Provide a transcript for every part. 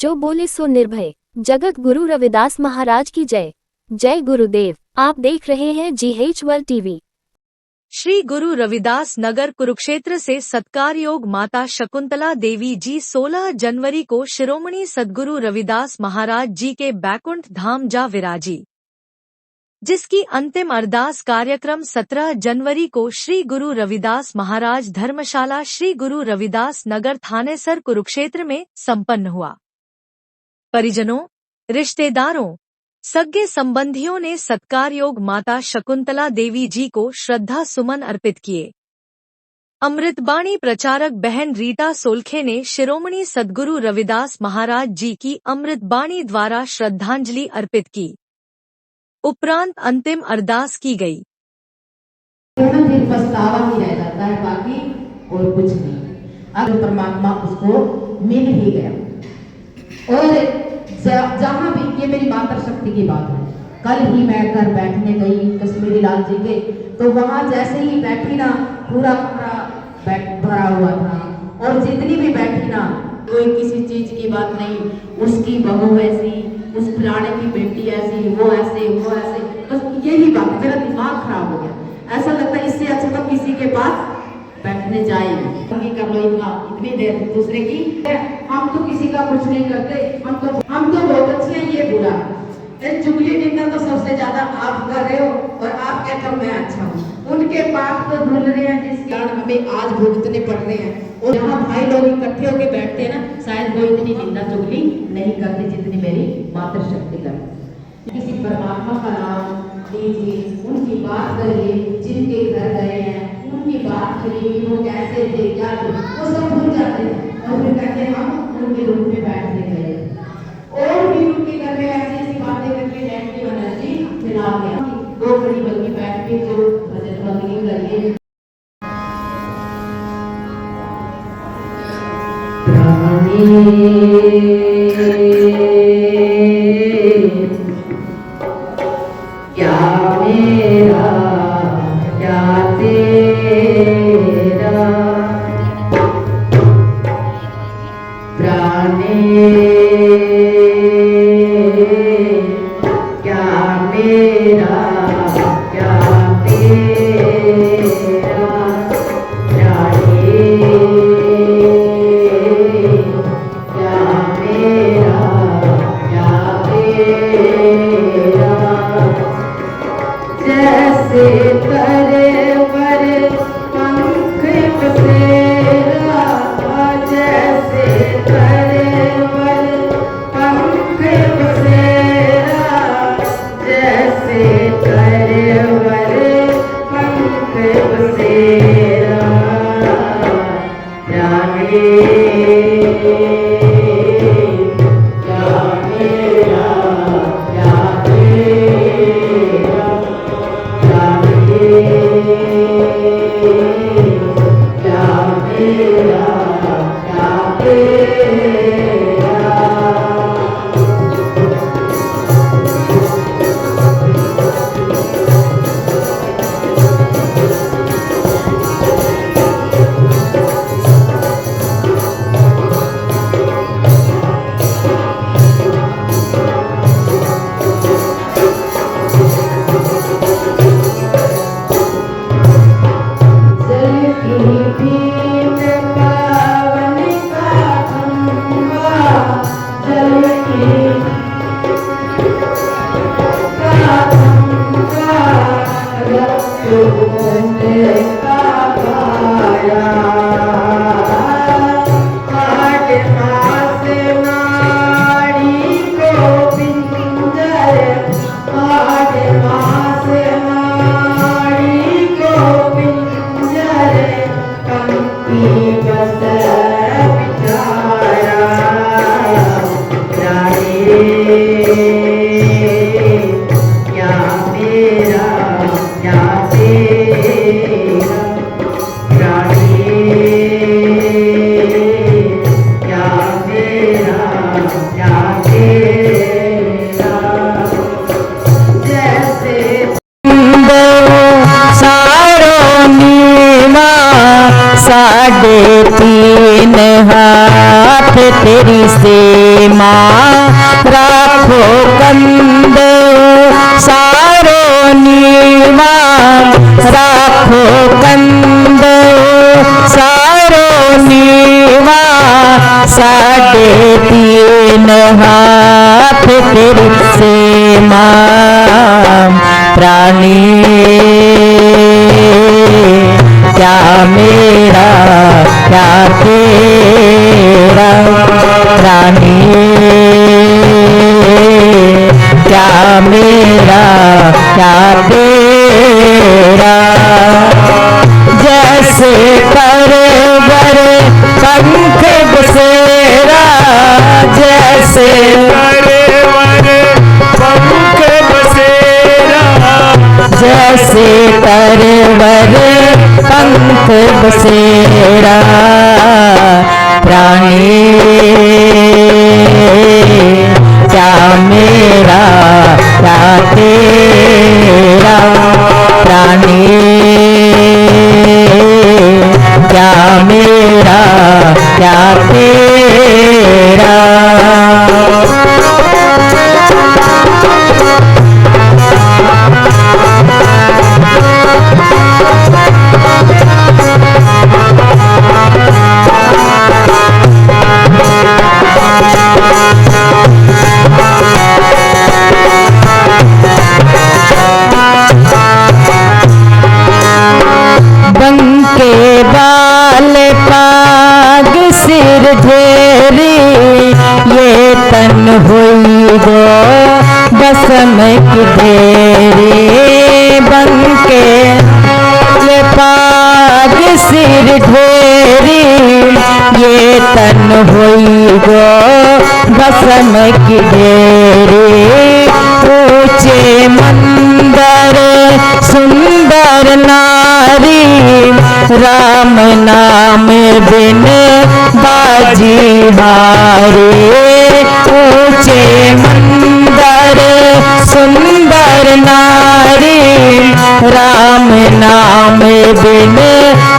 जो बोले सो निर्भय। जगत गुरु रविदास महाराज की जय। जय गुरुदेव। आप देख रहे हैं GH world TV. Shri Guru Ravidas Nagar Kurukshetra से सत्कार योग माता शकुंतला देवी जी 16 जनवरी को शिरोमणि सद्गुरु रविदास महाराज जी के बैकुंठ धाम जा विराजी, जिसकी अंतिम अरदास कार्यक्रम 17 जनवरी को श्री गुरु रविदास महाराज धर्मशाला श्री गुरु रविदास नगर थानेसर कुरुक्षेत्र में संपन्न हुआ। परिजनों, रिश्तेदारों, सगे संबंधियों ने सत्कार योग माता शकुंतला देवी जी को श्रद्धा सुमन अर्पित किए। अमृतबाणी प्रचारक बहन रीता सोलखे ने शिरोमणि सद्गुरु रविदास महाराज जी की अमृतबाणी द्वारा श्रद्धांजलि अर्पित की। उपरांत अंतिम अरदास की गई। फिर पछतावा ही रह जाता है, बाकी और कुछ नहीं। अगर परमात्मा उसको मिल ही गया। और जहाँ भी, ये मेरी मातृशक्ति की बात है, कल ही मैं घर बैठने गई कश्मीरी लाल जी के, तो वहाँ जैसे ही बैठी ना, पूरा भरा हुआ था। और जितनी भी बैठी ना, कोई किसी चीज की बात नहीं, उसकी बहू ऐसी, उस फलाने की बेटी ऐसी, वो ऐसे, बस यही बात। मेरा दिमाग खराब हो गया। ऐसा लगता है इससे अच्छा तो किसी के पास बैठने जाएंगे कर लो इतनी देर दूसरे की। हम तो किसी का कुछ नहीं करते, हम तो बहुत अच्छे हैं, ये बुरा। चुगली निंदा तो सबसे ज्यादा आप कर रहे हो, और आप कहते हो मैं अच्छा हूँ। उनके पाप तो भूल रहे हैं, जिसके कारण हमें आज भुगतने पड़ रहे हैं। और जहाँ भाई लोग इकट्ठे होकर बैठते हैं ना, शायद वो इतनी निंदा चुगली नहीं करते जितनी मेरी मातृशक्ति करती। किसी परमात्मा का नाम लीजिए, उनकी बात करिए, जिनके घर गए हैं उनकी बात करिए, वो कैसे थे क्या थे, वो सब भूल जाते हैं। और फिर कहते हैं हम उनके रूप में बैठने गए, और भी उनके घर में ऐसी बातें करके नेगेटिव एनर्जी फैला गया। दो घड़ी बल्कि बैठ के जो भजन बंदगी करिए। क्या मेरा क्या तेरा, प्राणे क्या मेरा क्या तेरा, प्राणे क्या मेरा क्या तेरा। जैसे तरवर पंख बसेरा, जैसे तरवर पंख बसेरा, जैसे तरवर पंख बसेरा, जाने क्या मेरा क्या तेरा, क्या मेरा क्या तेरा। साढ़े तीन हाथ तेरी सेमा राखो कंद सारो नीवा, राखो कंद सारो नीवा, साढ़े तीन हाथ तेरी सेवा प्राणी, क्या मेरा क्या तेरा प्राणी, क्या मेरा क्या तेरा। जैसे परवर पंख बसेरा, जैसे परवर पंख बसेरा, जैसे परवर पंख बसेरा प्राणी, क्या मेरा क्या तेरा प्राणी, क्या मेरा क्या तेरा। बंके बाल पाग सिर ढेरी, ये तन हुई गो बसम की ढेरी। बंके पाग सिर ढेरी, ये तन हुई गो बसम की ढेरी। ऊंचे मंदिर सुंदर नारी, राम नाम बिन बाजी हारे। ऊंचे मंदिर सुंदर नारी, राम नाम बिन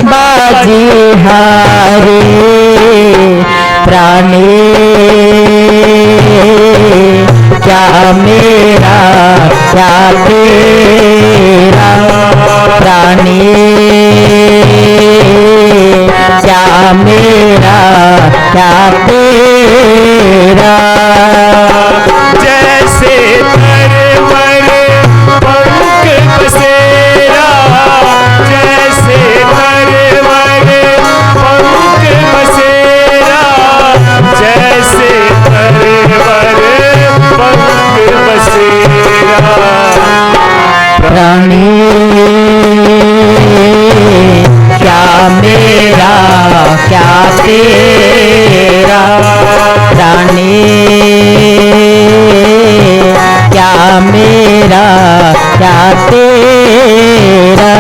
बाजी हारे प्राणी, क्या मेरा क्या तेरा प्राणी, क्या मेरा क्या तेरा। जैसे परवर पंख बसेरा, जैसे परवर पंख बसेरा, जैसे परवर पंख बसेरा प्राणी, क्या मेरा क्या तेरा प्राणी, क्या मेरा क्या तेरा।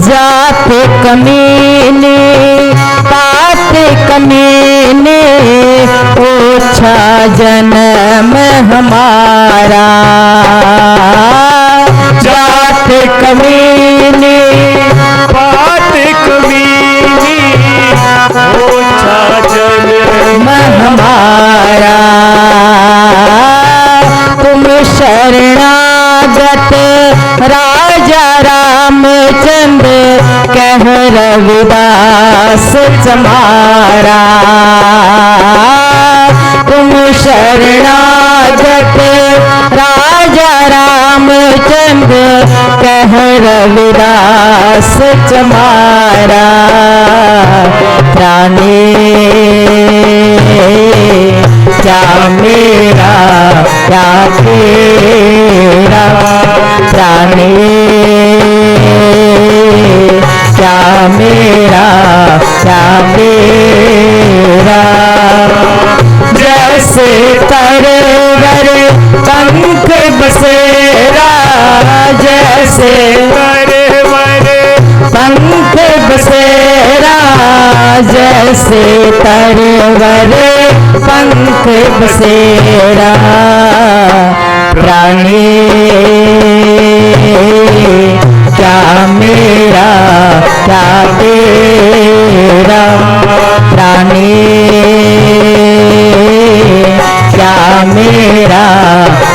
जात कमीने पात कमीने, ओछा जन्म हमारा। जात कमीने पात कमीनी, ओछा जन्म हमारा। तुम शरणागत राजा रामचंद्र, कह रविदास चमारा। तुम शरणागत राजा रामचंद्र, कह रविदास चमारा प्राणी, क्या मेरा क्या तेरा प्राणी, क्या मेरा क्या तेरा। जैसे तरवर पंख बसेरा, जैसे जैसे तरवर पंख बसेरा प्राणी क्या मेरा क्या तेरा प्राणी क्या मेरा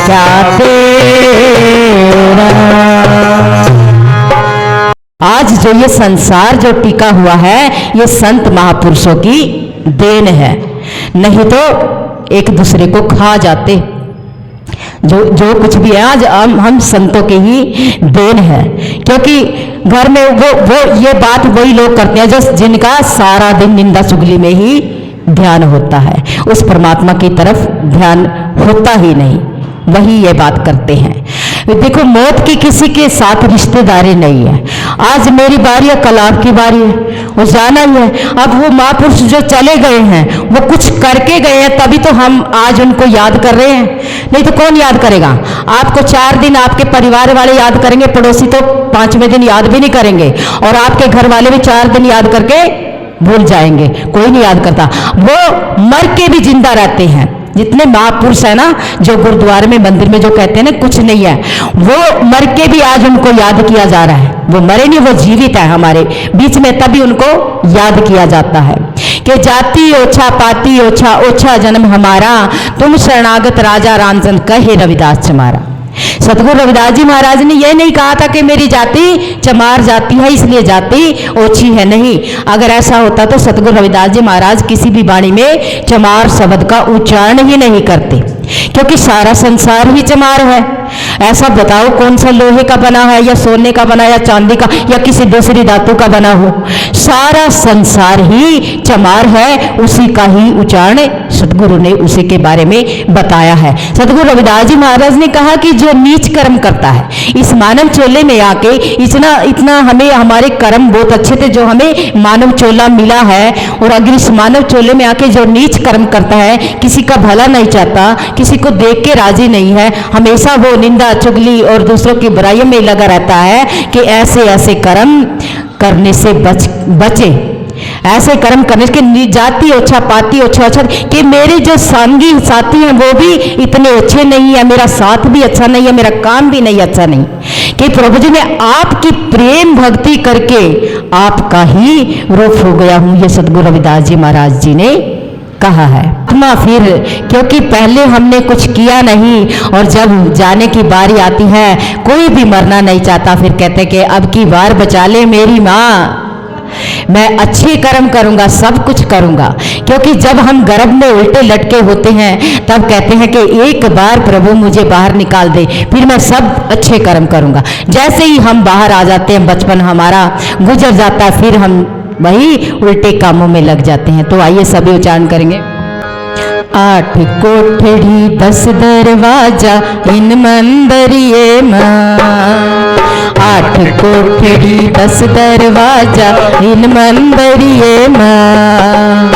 क्या तेरा। आज जो ये संसार जो टिका हुआ है ये संत महापुरुषों की देन है, नहीं तो एक दूसरे को खा जाते। जो कुछ भी है आज हम संतों के ही देन है, क्योंकि घर में वो ये बात वही लोग करते हैं जो जिनका सारा दिन निंदा चुगली में ही ध्यान होता है, उस परमात्मा की तरफ ध्यान होता ही नहीं, वही ये बात करते हैं। देखो मौत की किसी के साथ रिश्तेदारी नहीं है। आज मेरी बारी है, कल आपकी बारी है, वो जाना ही है। अब वो महापुरुष जो चले गए हैं वो कुछ करके गए हैं, तभी तो हम आज उनको याद कर रहे हैं, नहीं तो कौन याद करेगा। आपको 4 दिन आपके परिवार वाले याद करेंगे, पड़ोसी तो 5वें दिन याद भी नहीं करेंगे, और आपके घर वाले भी 4 दिन याद करके भूल जाएंगे, कोई नहीं याद करता। वो मर के भी जिंदा रहते हैं। जितने महापुरुष है ना जो गुरुद्वारे में मंदिर में जो कहते हैं ना कुछ नहीं है, वो मर के भी आज उनको याद किया जा रहा है। वो मरे नहीं, वो जीवित है हमारे बीच में, तभी उनको याद किया जाता है कि जाति ओछा पाती ओछा, ओछा जन्म हमारा, तुम शरणागत राजा रामचंद्र कहे रविदास चमारा। सतगुरु रविदास जी महाराज ने यह नहीं कहा था कि मेरी जाति चमार जाति है इसलिए जाति ओछी है, नहीं। अगर ऐसा होता तो सतगुरु रविदास जी महाराज किसी भी वाणी में चमार शब्द का उच्चारण ही नहीं करते, क्योंकि सारा संसार ही चमार है। ऐसा बताओ कौन सा लोहे का बना है या सोने का बना या चांदी का या किसी दूसरी धातु का बना हो, सारा संसार ही चमार है, उसी का ही उच्चारण सतगुरु ने उसी के बारे में बताया है। सतगुरु रविदास जी महाराज ने कहा कि जो नीच कर्म करता है, इस मानव चोले में आके इतना हमें हमारे कर्म बहुत अच्छे थे जो हमें मानव चोला मिला है, और अगर इस मानव चोले में आके जो नीच कर्म करता है, किसी का भला नहीं चाहता, किसी को देख के राजी नहीं है, हमेशा वो निंदा चुगली और दूसरों की बुराइयों में लगा रहता है, कि ऐसे ऐसे कर्म करने से बचे, ऐसे कर्म करने के जाति ओछा पाती ओछा ओछा, कि मेरे जो संगी साथी हैं वो भी इतने अच्छे नहीं है, मेरा साथ भी अच्छा नहीं है, मेरा काम भी नहीं अच्छा नहीं, कि प्रभु जी ने आपकी प्रेम भक्ति करके आपका ही रूप हो गया हूं, ये सतगुरु रविदास जी महाराज जी ने कहा है। आत्मा फिर, क्योंकि पहले हमने कुछ किया नहीं, और जब जाने की बारी आती है कोई भी मरना नहीं चाहता, फिर कहते कि अब की बार बचा ले मेरी माँ, मैं अच्छे कर्म करूंगा, सब कुछ करूंगा। क्योंकि जब हम गर्भ में उल्टे लटके होते हैं तब कहते हैं कि एक बार प्रभु मुझे बाहर निकाल दे, फिर मैं सब अच्छे कर्म करूंगा। जैसे ही हम बाहर आ जाते हैं, बचपन हमारा गुजर जाता है, फिर हम वही उल्टे कामों में लग जाते हैं। तो आइए सभी उच्चारण करेंगे। 8 कोठड़ी 10 दरवाजा इन मंदिरिये माँ, 8 कोठड़ी 10 दरवाजा इन मंदिरिये माँ,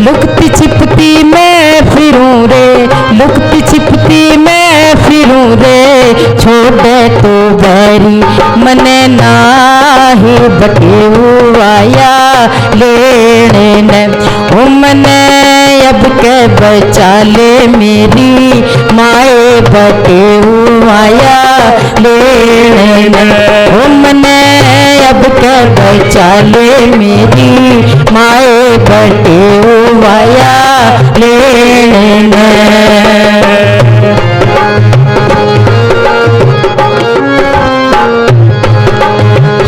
लुकती छिपती मैं फिरूं रे, लुकती छिपती मैं फिरूं रे, छोड़े तो बैरी मने नाहे बटे आया लेने न, ओ मने अब के बचा ले मेरी माए बटे आया लेने न, ओ मने अब के बचा ले मेरी माए बटे आया लेने न।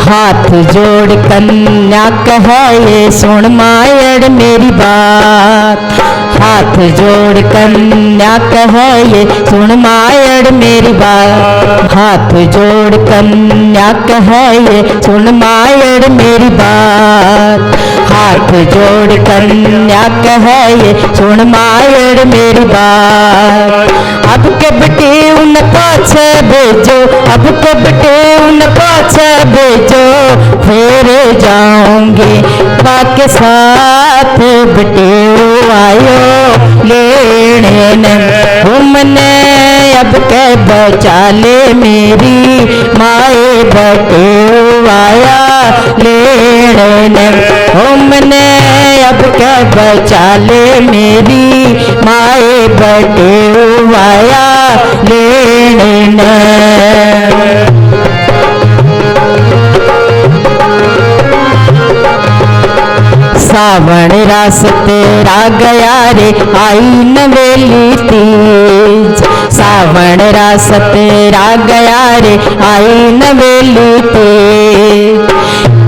हाथ जोड़ कन्या कहे ये सुन मायड़ मेरी बात, हाथ जोड़ कन्या कहे ये सुन मायड़ मेरी बात, हाथ जोड़ कन्या कहे ये सुन मायड़ मेरी बात, हाथ जोड़ कन्या कहे ये सुन मायड़ मेरी बात। अब के बेटे उन पाछे भेजो, अब के बेटे उन पाछे भेजो, फिर जाऊंगी बाके साथ बेटे आयो लेने न, तुमने अब के बचा ले मेरी माए बेटे आया लेने न, ओ मने अब क्या बचा ले मेरी माए बटे वाया लेने न। सावण रास तेरा गया रे आई नवेली तीज, सावण रास तेरा गया रे आई नवेली तीज।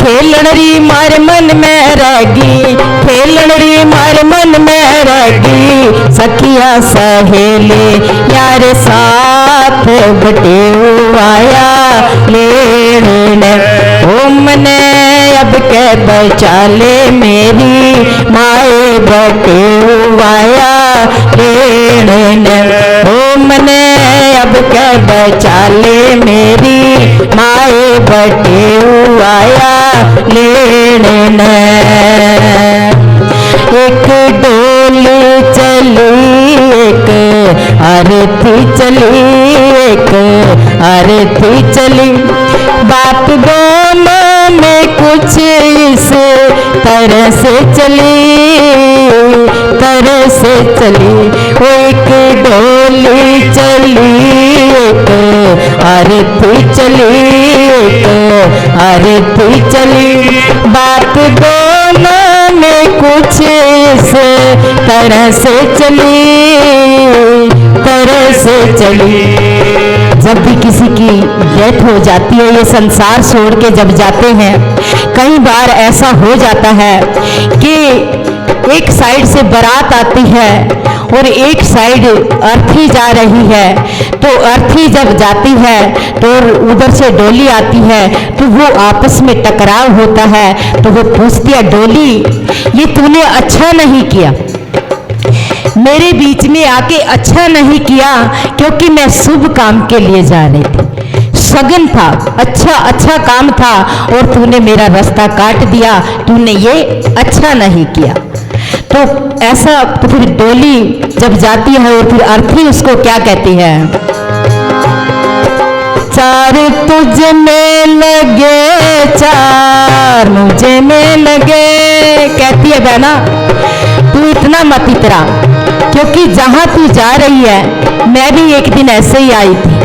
खेलन री मार मन में रहेगी, खेलन री मार मन में रहेगी, सखिया सहेली यार साथ बटे आया लेने। ओ मने अब के बचा ले मेरी माए बटे आया लेने। ओ मने अब के बचा ले मेरी माए बटे आया लेने। एक डोली चली एक आरती चली, एक आरती चली, बात दोनों में कुछ इस तरह से चली, तरह से चली। वो एक डोली चली एक आरती चली, एक आरती चली, बात दोनों में कुछ इस तरह से चली, तरह से चली। जब भी किसी की डेथ हो जाती है, ये संसार छोड़ के जब जाते हैं, कई बार ऐसा हो जाता है कि एक साइड से बारात आती है और एक साइड अर्थी जा रही है। तो अर्थी जब जाती है तो उधर से डोली आती है, तो वो आपस में टकराव होता है। तो वो पूछती है, डोली ये तूने अच्छा नहीं किया, मेरे बीच में आके अच्छा नहीं किया, क्योंकि मैं शुभ काम के लिए जा रही थी, सगन था, अच्छा काम था, और तूने मेरा रास्ता काट दिया, तूने ये अच्छा नहीं किया। तो ऐसा तो फिर डोली जब जाती है और फिर अर्थी उसको क्या कहती है, चार तुझ में लगे चार मुझे में लगे, कहती है बहना तू इतना मत इतरा, क्योंकि जहां तू जा रही है मैं भी एक दिन ऐसे ही आई थी,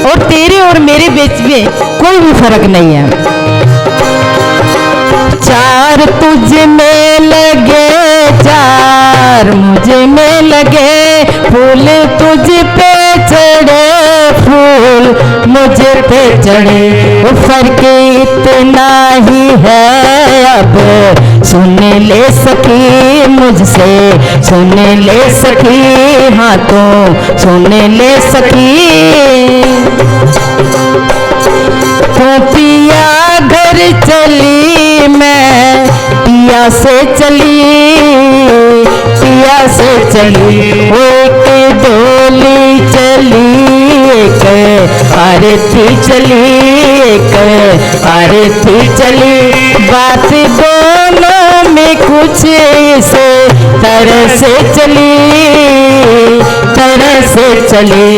और तेरे और मेरे बीच में कोई भी फर्क नहीं है। चार तुझ में लगे चार मुझे में लगे, फूल तुझ पे चढ़े फूल मुझे पे चढ़े, वो फर्क इतना ही है अब सुन ले सखी मुझसे, सुन ले सखी, हाँ तो सुन ले सखी। तो पिया घर चली मैं पिया से चली, पिया से चली, वो एक डोली चली एक आरती चली, एक आरती चली, बात दोनों में कुछ इस तरह से चली, तरह से चली।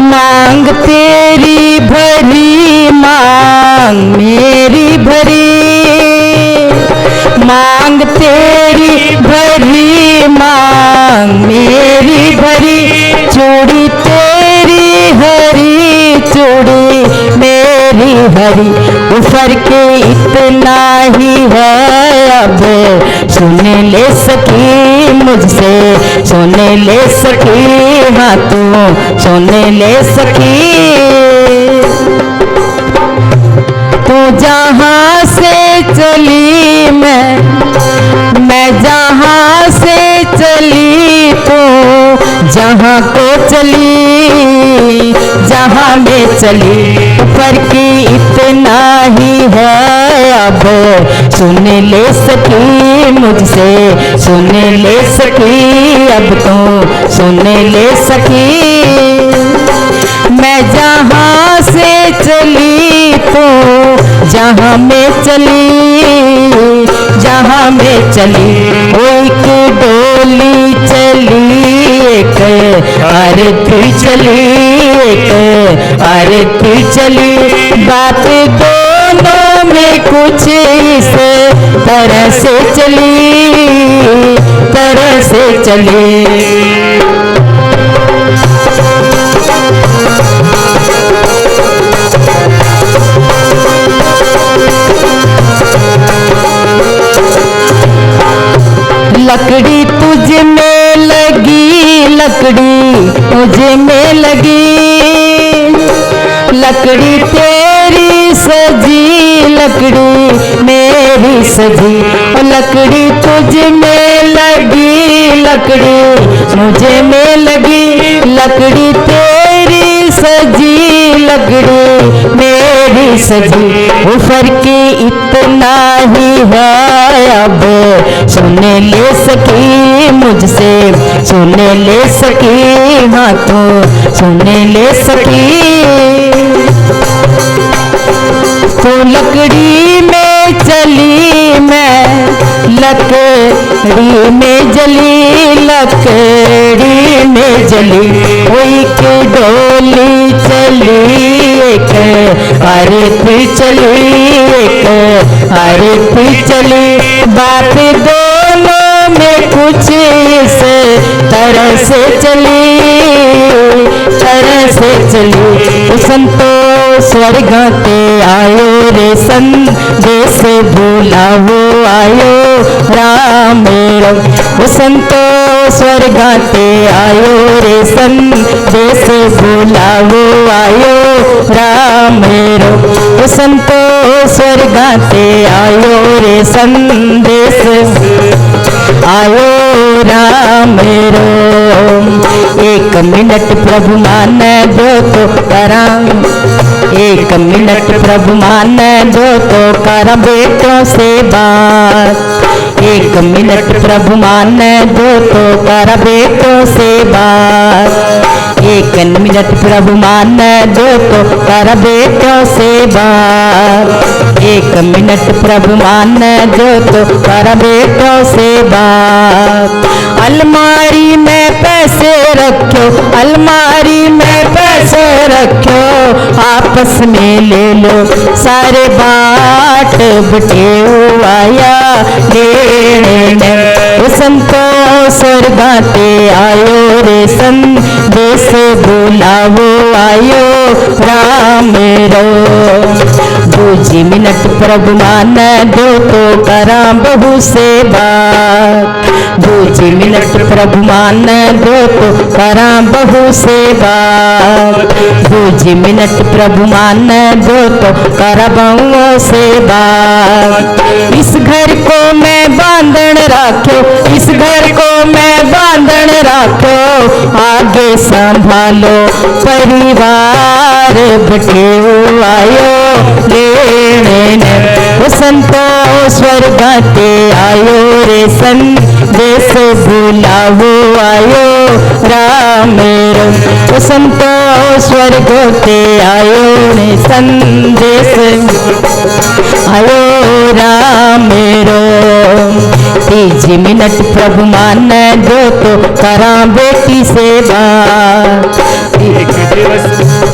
मांग तेरी भरी मांग मेरी भरी, मांग तेरी भरी मांग मेरी भरी, चूड़ी तेरी हरी चूड़ी मेरी हरी, वो फर्क इतना ही है अब सुन ले सकी मुझसे, सुन ले सकी, हाँ तू सुन ले सकी। तू जहाँ से चली मैं जहाँ से चली, तो जहाँ को चली जहाँ में चली, फर्क इतना ही है अब सुन ले सकी मुझसे, सुन ले सकी, अब तो सुन ले सकी। मैं जहाँ से चली तो जहाँ में चली, जहाँ में चली, वो एक आरती चली, एक आरती चली, बात दोनों में कुछ इस तरह से चली, तरह से चली। लकड़ी तुझ में लगी, लकड़ी तुझ में लगी, लकड़ी तेरी सजी, लकड़ी मेरी सजी, और लकड़ी तुझ में लगी, लकड़ी मुझे में लगी, लकड़ी तेरी सजी, लकड़ी मेरी सजी। वो फर्क इतना ही है अब सुन ले सकी मुझसे, सुन ले सकी, हाँ तो सुन ले सकी। तो लकड़ी में चली मैं, लकड़ी में जली, लकड़ी में जली, कोई की डोली चली, एक आरती चली, एक आरती चली, बात दोनों में कुछ इस तरह से चली, तरह से चली। संतो स्वर्ग ते आयो रे संदेश बुलावो आयो राम मेरो, संतो स्वर्ग ते आयो रे संदेश बुलावो आयो राम मेरो, संतो स्वर्ग ते आयो रे संदेश आयो राम मेरो। एक मिनट प्रभु मान दो तो करा, एक मिनट प्रभु मान दो तो कर बेटों से बात, एक मिनट प्रभु मान दो तो कर बेटों से बात, एक मिनट प्रभु मान दो तो कर बेटों से बात, एक मिनट प्रभु मान दो तो कर बेटों से बात। अलमारी में पैसे रखो, अलमारी में पैसे रखो, आपस में ले लो सारे बाट बटे आया लेने, संतो स्वर्ग ते आयो रे संदेश बुलावो आयो राम मेरो। 2 मिनट प्रभु मान दो तो करा बहु से बात, 2 मिनट प्रभु मान दो तो करा बहु से बात, 2 मिनट प्रभु मान दो तो करा बहु से बात। इस घर को मैं बांधन राखो, इस घर को मैं बांधन राखो, आगे संभालो परिवार बटे आयो लेने, संतो स्वर्ग ते आयो रे संदेश बुलावो आयो राम मेरो, संतो स्वर्ग ते आयो रे संदेश आयो राम मेरो। 3 मिनट प्रभु मान दो तो करा बेटी से बात,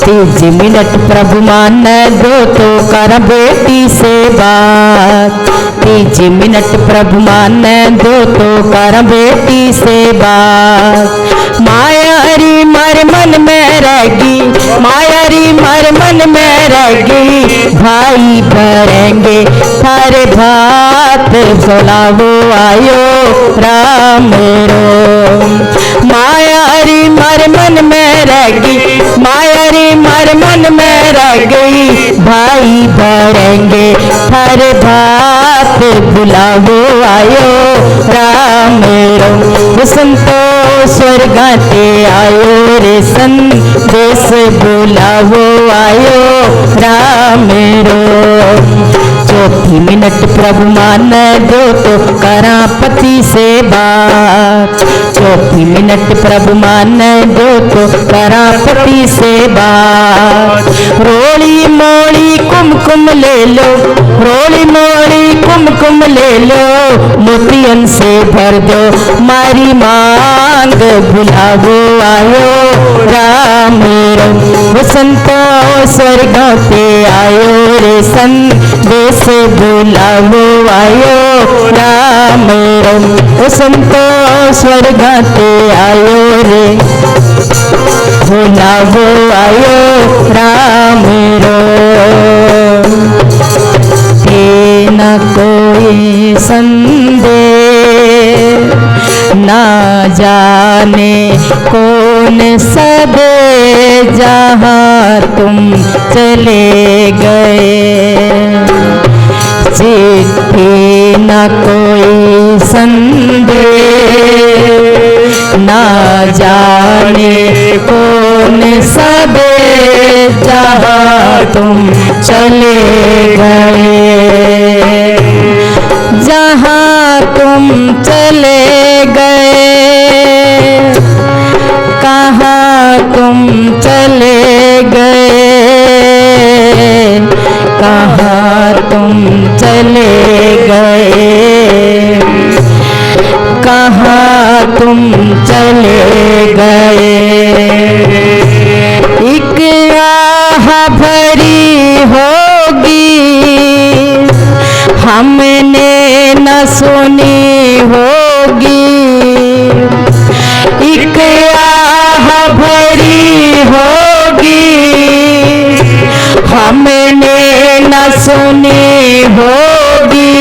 3 मिनट प्रभु मान दो तो कर बेटी से बात, 3 मिनट प्रभु मान दो तो कर बेटी से बात। मायारी मर मन में रहेगी, मायारी मर मन में रहेगी, भाई भरेंगे थारे भात बुलावो आयो राम मेरो। मायारी मर मन में रहेगी, मायारी मर मन में रह गई, भाई भरेंगे थारे भात बुलावो आयो राम मेरो। संतो स्वर्ग ते आयो रे संदेश बुलावो आयो राम मेरो। 4 मिनट प्रभु मान दो तो करा पति से बात, 4 मिनट प्रभु मान दो तो करा पति से बात। रोली मोली कुमकुम ले लो, रोली मोली कुमकुम ले लो, मोतियन से भर दो मारी मांग, बुलावो आयो राम रो। वो संतो स्वर्ग पे आयो रे, संदेश बुलावो आयो राम रो। वो संतो स्वर्ग पे आयो रे, बुलावो आयो राम रो। न कोई संदेश, ना जाने कौन सबे, जहाँ तुम चले गए। चिट्ठी न कोई संदेश, ना जाने कौन सबे, जहाँ तुम चले गए। जहाँ तुम चले गए, कहाँ तुम चले गए, कहाँ तुम चले गए, कहाँ तुम चले गए। एक आह भरी होगी, हमने न सुनी होगी। एक आह भरी होगी, हमने न सुनी होगी।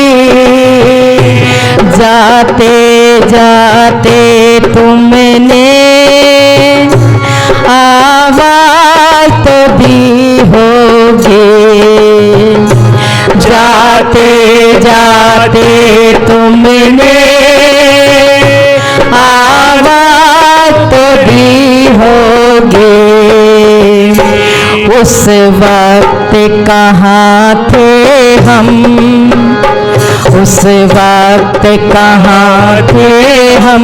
जाते जाते तुमने आवाज तो दी होगी। जाते जाते तुमने आवाज तो दी होगी। उस वक्त कहाँ थे हम, उस वक्त कहाँ थे हम,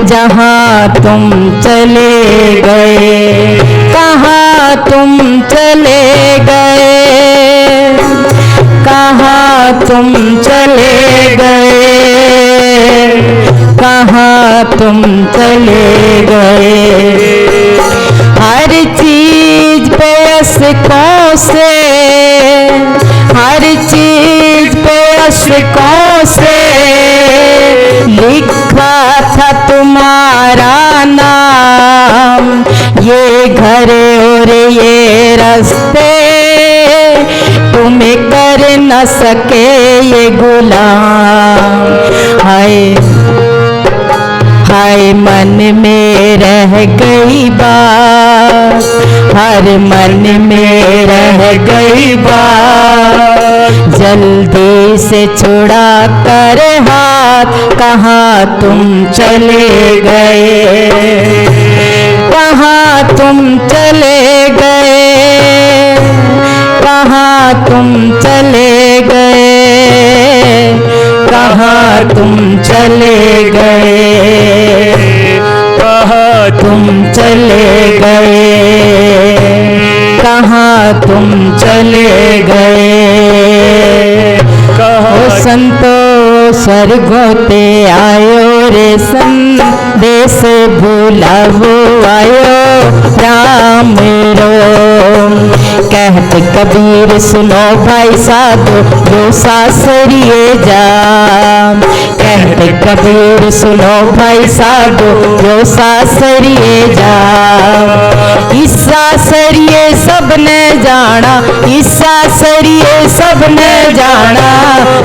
जहाँ तुम चले गए, कहाँ तुम चले गए, कहाँ तुम चले गए, कहाँ तुम चले गए। हर चीज पे अशकों से, हर चीज पे अशकों से लिखा था तुम्हारा नाम। ये घर और ये रास्ते तुम्हें कर न सके ये गुलाम। हाय हाय मन में रह गई बात, हर मन में रह गई बात। जल्दी से छुड़ा कर हाथ, कहाँ तुम चले गए, कहाँ तुम चले गए, कहाँ तुम चले गए, कहाँ तुम चले गए, कहाँ तुम चले गए, कहाँ तुम चले गए। ओ संतो स्वर्गोते आयो रे, संदेश बुलावो आयो राम रो। कहते कबीर सुनो भाई साधो, जो सासरिए जा। कहते कबीर सुनो भाई साधो, जो सासरिए जा। इस सासरिए सबने जाना, इस सासरिए सबने जाना।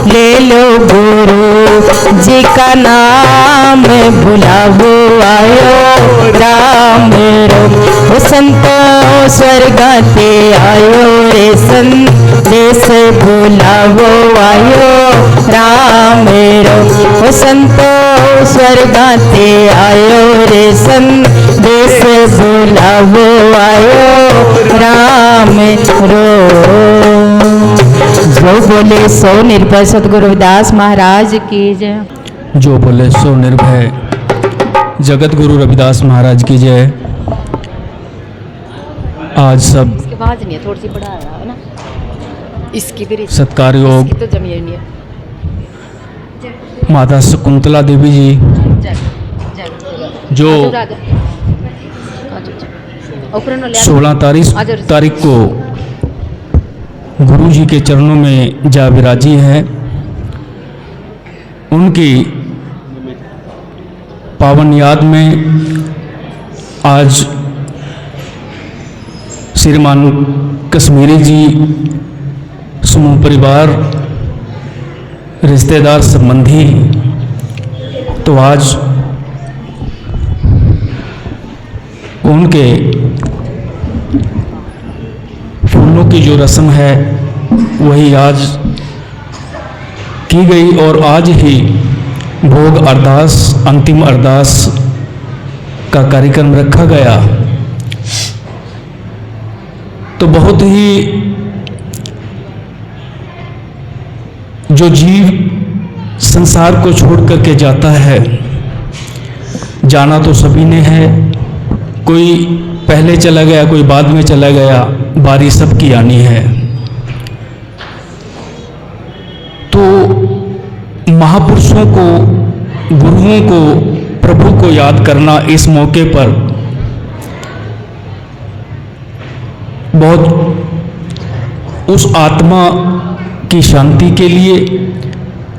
ले लो गुरु जी का नाम, बुलावो आयो राम रो। वो संतो स्वर्गाते आयो रे, संदेश बुलावो आयो राम रो। वो संतो स्वर्गाते आयो रे, संदेश बुलावो आयो राम रो। जो बोले सो निर्भय सतगुरु रविदास महाराज की जय। जो बोले सो निर्भय जगत गुरु रविदास महाराज की जय। आज सब इसकी आवाज नहीं है, थोड़ी सी बढ़ा है ना, इसकी भी सत्कार योग तो जमी नहीं है। माता शकुंतला देवी जी जो 16 तारीख को गुरु जी के चरणों में जा विराजी है, उनकी पावन याद में आज श्रीमान कश्मीरी जी, समूह परिवार, रिश्तेदार, संबंधी, तो आज उनके फूलों की जो रस्म है वही आज की गई और आज ही भोग अरदास, अंतिम अरदास का कार्यक्रम रखा गया। तो बहुत ही जो जीव संसार को छोड़ करके जाता है, जाना तो सभी ने है, कोई पहले चला गया, कोई बाद में चला गया, बारी सबकी आनी है। तो महापुरुषों को, गुरुओं को, प्रभु को याद करना इस मौके पर बहुत उस आत्मा की शांति के लिए,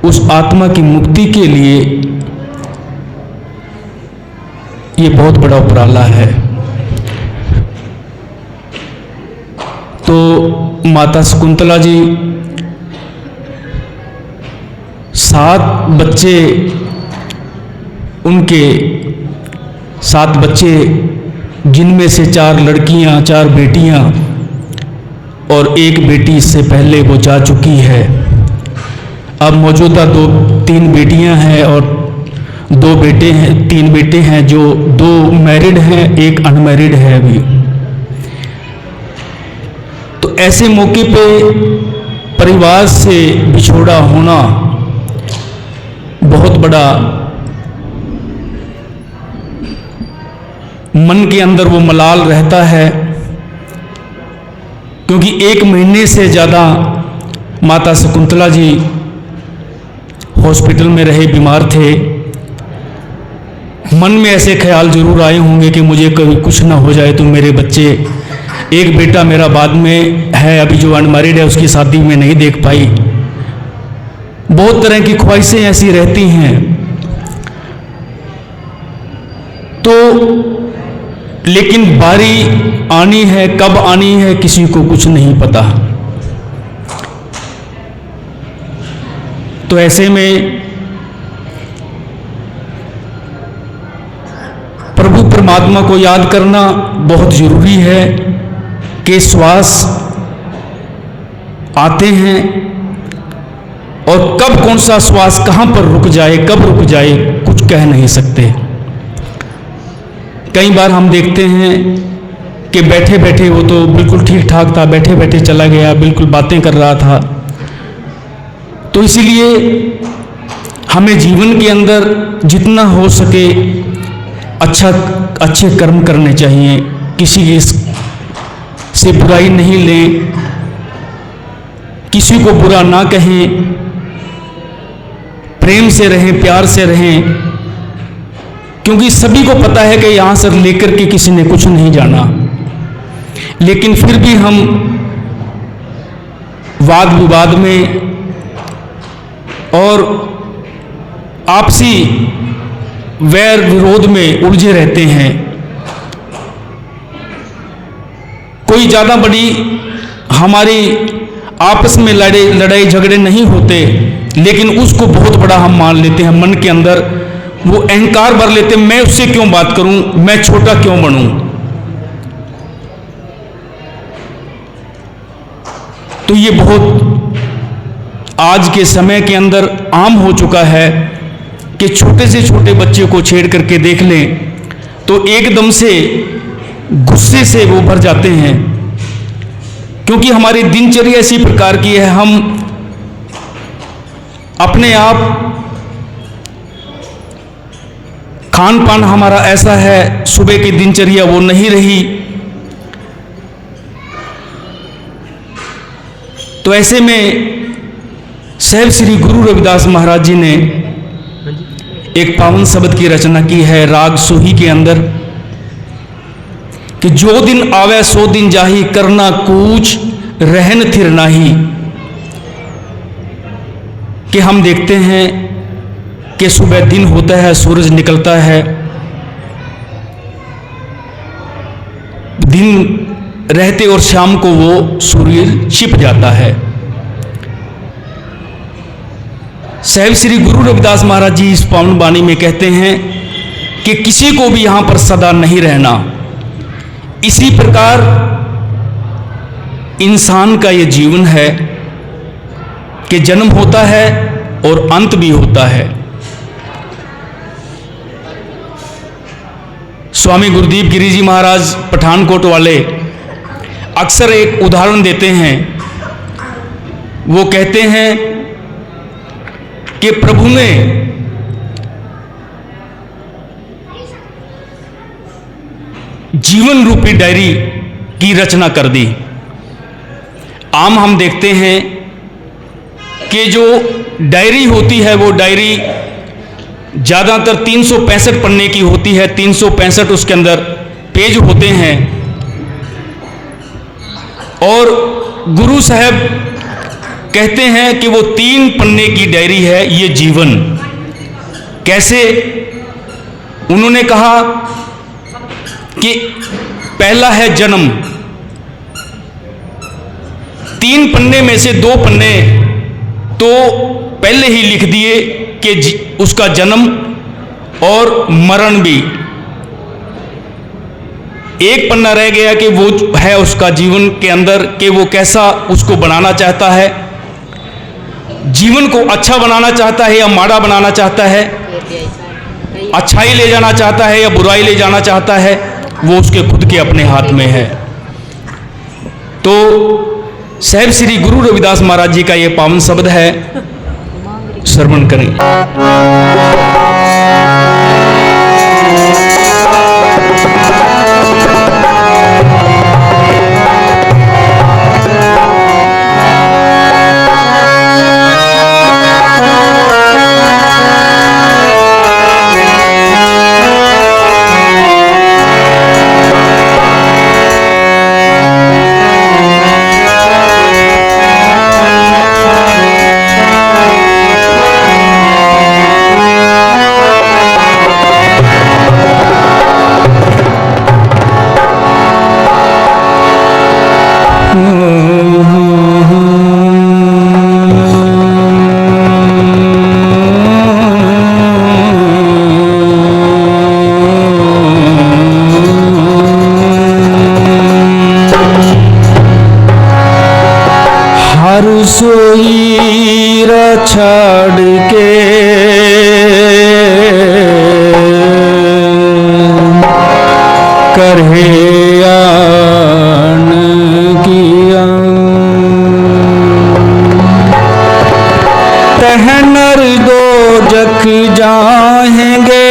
उस आत्मा की मुक्ति के लिए ये बहुत बड़ा उपराला है। तो माता शकुंतला जी 7 बच्चे, उनके 7 बच्चे जिनमें से 4 लड़कियां, 4 बेटियां और 1 बेटी इससे पहले वो जा चुकी है। अब मौजूदा 3 बेटियां हैं और 2 बेटे हैं, 3 बेटे हैं, जो 2 मैरिड हैं, 1 अनमैरिड है अभी। तो ऐसे मौके पे परिवार से बिछोड़ा होना बहुत बड़ा, मन के अंदर वो मलाल रहता है, क्योंकि 1 महीने से ज़्यादा माता शकुंतला जी हॉस्पिटल में रहे, बीमार थे। मन में ऐसे ख्याल जरूर आए होंगे कि मुझे कभी कुछ ना हो जाए तो मेरे बच्चे, एक बेटा मेरा बाद में है, अभी जो अनमैरिड है उसकी शादी में नहीं देख पाई। बहुत तरह की ख्वाहिशें ऐसी रहती हैं। तो लेकिन बारी आनी है, कब आनी है किसी को कुछ नहीं पता। तो ऐसे में प्रभु परमात्मा को याद करना बहुत जरूरी है कि श्वास आते हैं और कब कौन सा श्वास कहाँ पर रुक जाए, कब रुक जाए, कुछ कह नहीं सकते। कई बार हम देखते हैं कि बैठे बैठे वो तो बिल्कुल ठीक ठाक था, बैठे बैठे चला गया, बिल्कुल बातें कर रहा था। तो इसीलिए हमें जीवन के अंदर जितना हो सके अच्छे कर्म करने चाहिए, किसी की से बुराई नहीं लें, किसी को बुरा ना कहें, प्रेम से रहें, प्यार से रहें, क्योंकि सभी को पता है कि यहाँ से लेकर के किसी ने कुछ नहीं जाना। लेकिन फिर भी हम वाद विवाद में और आपसी वैर विरोध में उलझे रहते हैं। कोई ज़्यादा बड़ी हमारी आपस में लड़ाई झगड़े नहीं होते, लेकिन उसको बहुत बड़ा हम मान लेते हैं। मन के अंदर वो अहंकार भर लेते हैं, मैं उससे क्यों बात करूं, मैं छोटा क्यों बनूं। तो ये बहुत आज के समय के अंदर आम हो चुका है कि छोटे से छोटे बच्चे को छेड़ करके देख लें तो एकदम से गुस्से से वो भर जाते हैं, क्योंकि हमारी दिनचर्या इसी प्रकार की है। हम अपने आप खान पान हमारा ऐसा है, सुबह की दिनचर्या वो नहीं रही। तो ऐसे में साहिब श्री गुरु रविदास महाराज जी ने एक पावन शब्द की रचना की है राग सोही के अंदर कि जो दिन आवे सो दिन जाही, करना कूच रहन थिर नाही। कि हम देखते हैं कि सुबह दिन होता है, सूरज निकलता है, दिन रहते और शाम को वो सूर्य छिप जाता है। साहिब श्री गुरु रविदास महाराज जी इस पावन वाणी में कहते हैं कि किसी को भी यहां पर सदा नहीं रहना। इसी प्रकार इंसान का ये जीवन है कि जन्म होता है और अंत भी होता है। स्वामी गुरुदीप गिरी जी महाराज पठानकोट वाले अक्सर एक उदाहरण देते हैं। वो कहते हैं कि प्रभु ने जीवन रूपी डायरी की रचना कर दी। आम हम देखते हैं कि जो डायरी होती है वो डायरी ज़्यादातर 365 पन्ने की होती है। 365 उसके अंदर पेज होते हैं। और गुरु साहब कहते हैं कि वो 3 पन्ने की डायरी है ये जीवन। कैसे? उन्होंने कहा कि पहला है जन्म। 3 पन्ने में से 2 पन्ने तो पहले ही लिख दिए कि उसका जन्म और मरण भी। एक पन्ना रह गया कि वो है उसका जीवन के अंदर कि वो कैसा उसको बनाना चाहता है, जीवन को अच्छा बनाना चाहता है या माड़ा बनाना चाहता है, अच्छाई ले जाना चाहता है या बुराई ले जाना चाहता है, वो उसके खुद के अपने हाथ में है। तो साहिब श्री गुरु रविदास महाराज जी का ये पावन शब्द है, श्रवण करें। सोई छाड़ के करहे आन किया, तहनर दो जख जाएंगे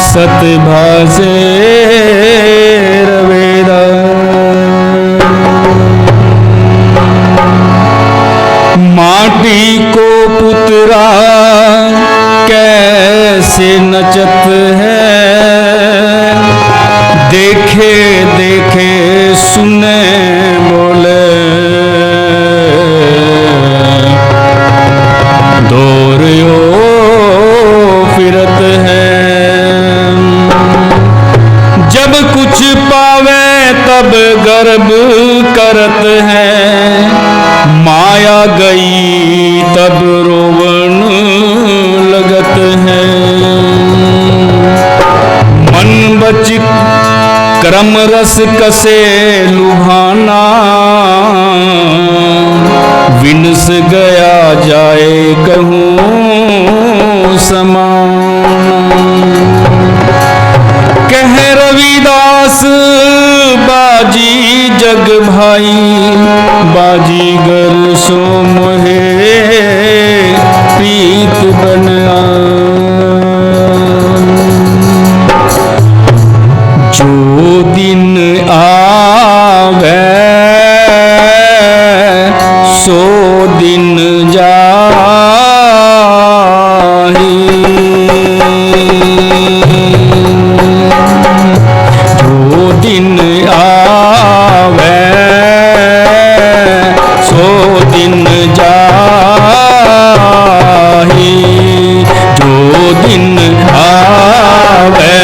सत भासे रवेदा। माटी को पुतरा कैसे नचत है, देखे देखे सुने बोले दौरियो फिरत है। जब कुछ पावे तब गर्व करत है, माया गई तब रोवन लगत है। मन बच क्रम रस कसे लुभाना, विनस गया जाए कहूँ समान। कह रविदास बाजी जग भाई, बाजीगर सो मोहे प्रीत बना। जो दिन आवे सो दिन जाही। जो दिन आवे सो दिन जाही। जो दिन आवे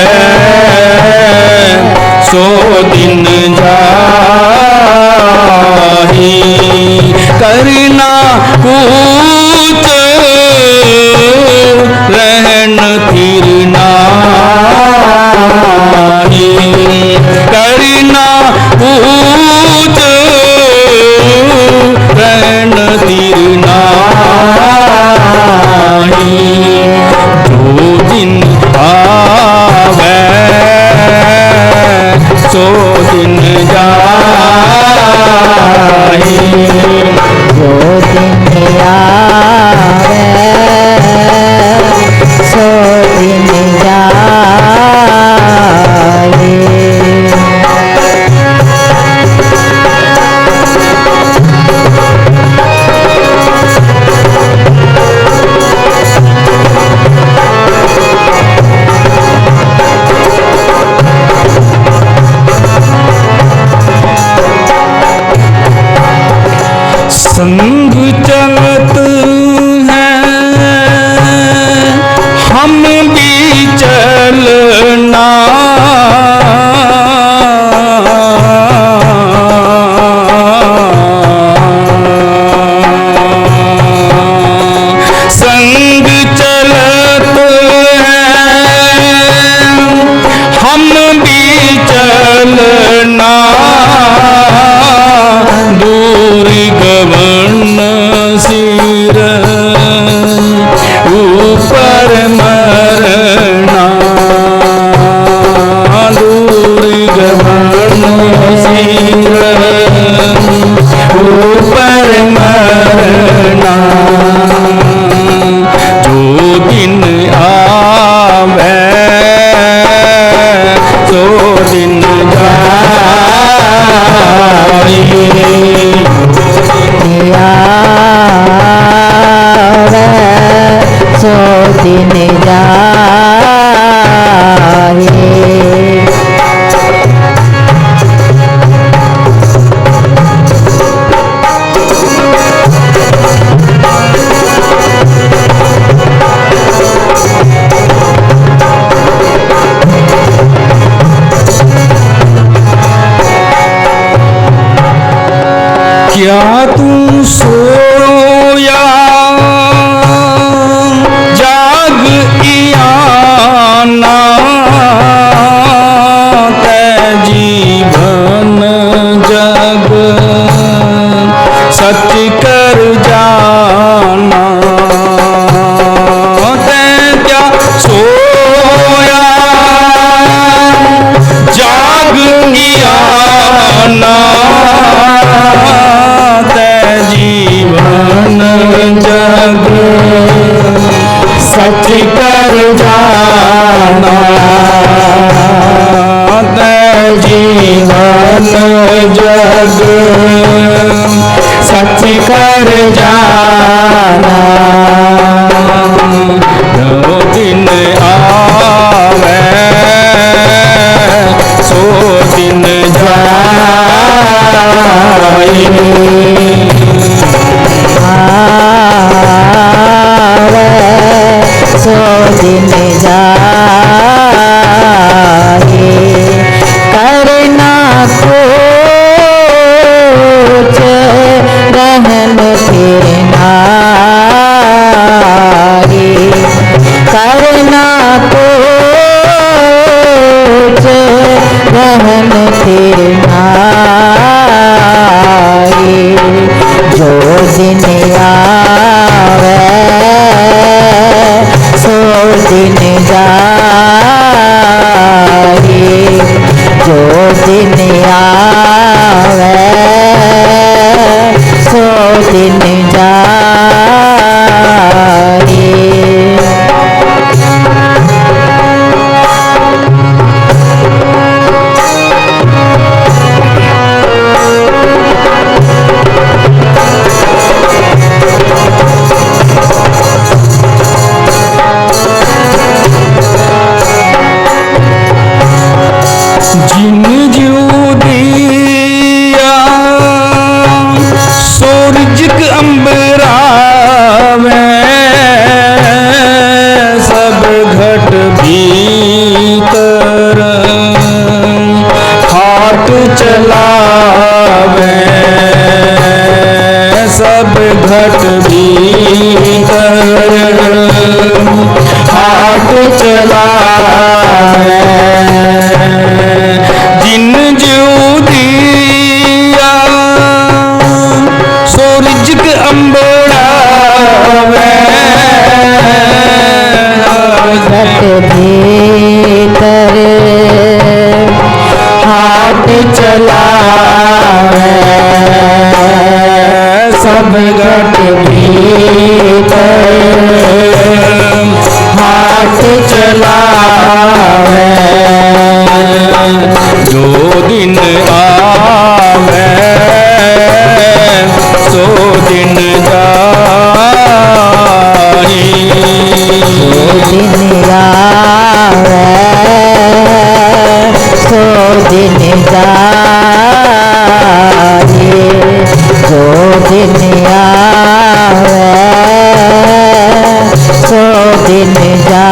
सो दिन जाही। करना कूच रहन फिरना ही। करना कूच रहन फिरना ही। जो दिन आवे सो दिन जाही। जो दिन आवे सो दिन जाए। संग चलत हैं हम भी चलना। संग चलत हैं हम भी चलना। दूर गवन सिर ऊपर मरना। दूर गवन सिर ऊपर मरना। जो दिन आवे सो दिन जाए। आवे सो दिन जाए। क्या तू सोया जाग इयाना। ते जीवन जग सच कर जाना। ते क्या सोया जाग इयाना। जीवन जग सच कर जाना। जीवन जग सच कर जाना। जो दिन आवे सो दिन जाए। आवे सो दिन जाए। करना कुछ रहन फिरना ही। करना कुछ रहन फिरना ही। जो दिन आवे सो दिन जाए। जो दिन आवे सो दिन जाए। भीतर हाथ चलावे। जिन ज्यों दिया सो रिज़्क़ अंबड़ावे। घट भीतर हाथ चलावे। सब घट भीतर हाथ चलावे। जो दिन आवे सो दिन जाही। दिन आवे सो दिन जाए। जो दिन आवे सो दिन जाए।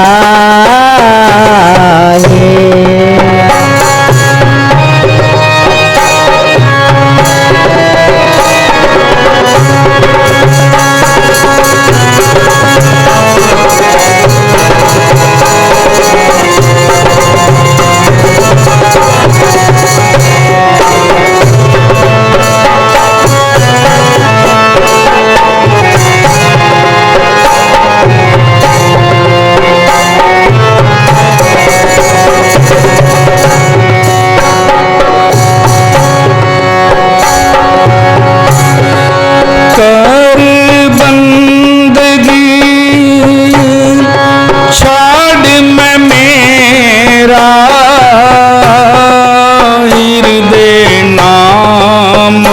कर बंदगी छाड़ मैं मेरा हृदय नाम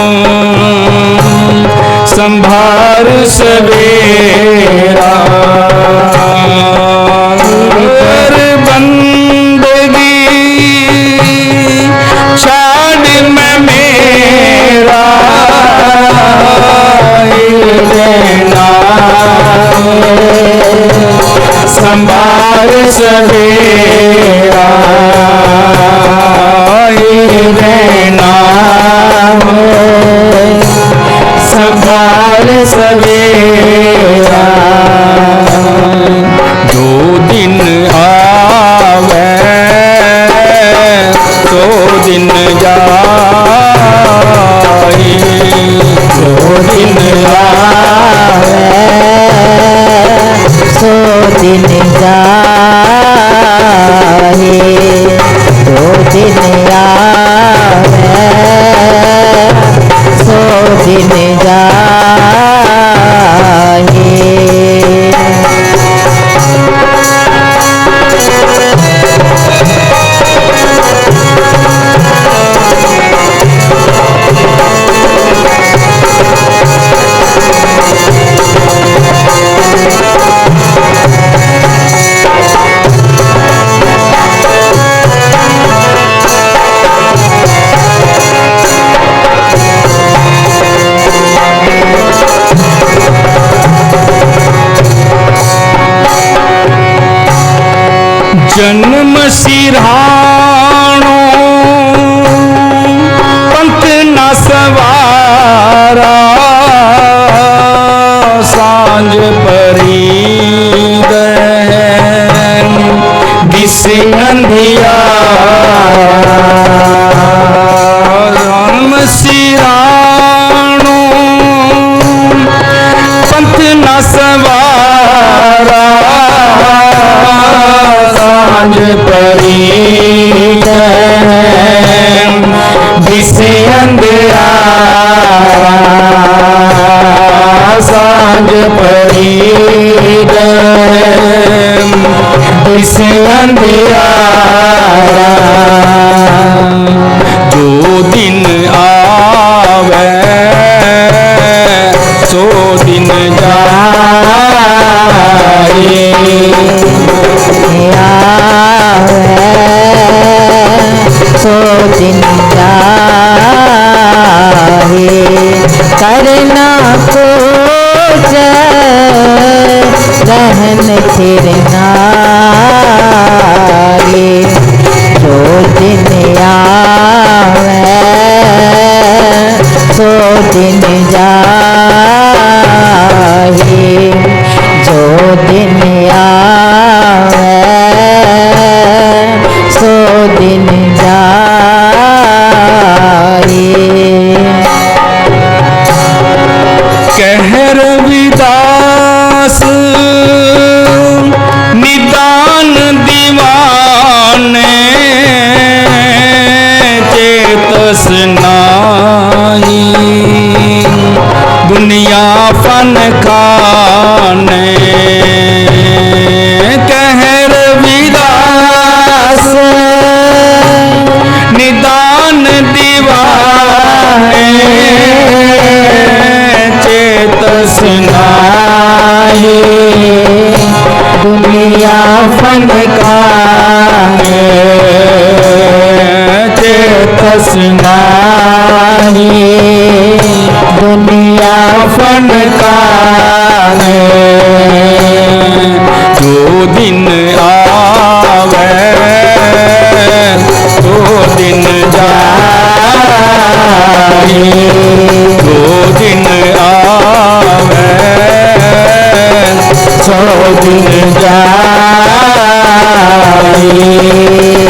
संभार सवेरा। कर बंदगी छाड़ मैं मेरा संभार सवेरा। नाम संभार सवेरा। जो दिन आवे तो दिन जाई। जो दिन आवे सो दिन जाए। सो दिन आवे सो दिन जाए। जन्म सिरहाणो पंथ न सवारा। सांझ परी दिस अंधियारा। जन्म सिरहाणो पंथ न सवारा। सांझ परी दिस अंधियारा। सांझ परी दिस अंधियारा। जो दिन आवे सो दिन जाए। सो दिन जाए। करना कुछ रहन फिरना रे। जो दिन आवे सो दिन जाए। रविदास निदान दीवाने चेतस नाही दुनिया फन खाने कह रविदास निदान दीवाने चेतस नाही दुनिया फन खाने चेतस नाही दुनिया फन खाने जो दिन आवे दो दिन जाए दो दिन आवे सौ दिन जाए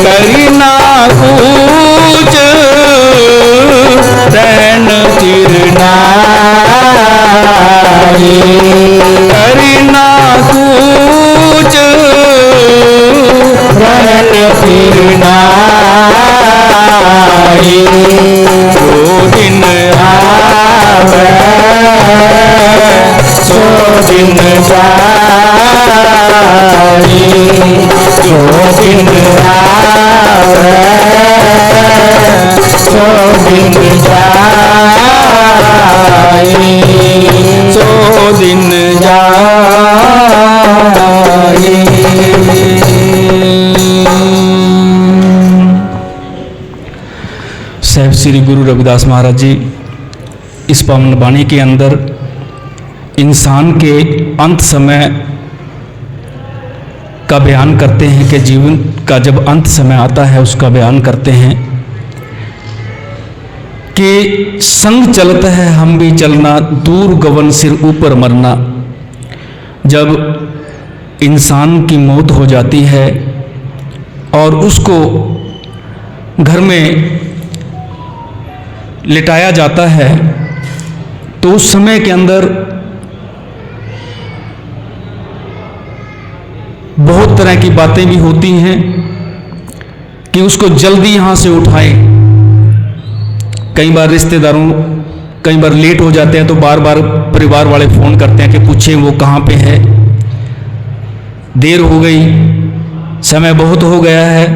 करना कुछ रैन चिरना करना कुछ रैन चिरना दो दिन आवे सौ दिन जाए दो दिन आवे सौ दिन जाए सौ दिन साहब श्री गुरु रविदास महाराज जी इस पावन वाणी के अंदर इंसान के अंत समय का बयान करते हैं कि जीवन का जब अंत समय आता है उसका बयान करते हैं कि संग चलता है हम भी चलना दूर गवन सिर ऊपर मरना। जब इंसान की मौत हो जाती है और उसको घर में लिटाया जाता है तो उस समय के अंदर बहुत तरह की बातें भी होती हैं कि उसको जल्दी यहाँ से उठाएं। कई बार रिश्तेदारों कई बार लेट हो जाते हैं तो बार बार परिवार वाले फ़ोन करते हैं कि पूछें वो कहाँ पे है, देर हो गई, समय बहुत हो गया है।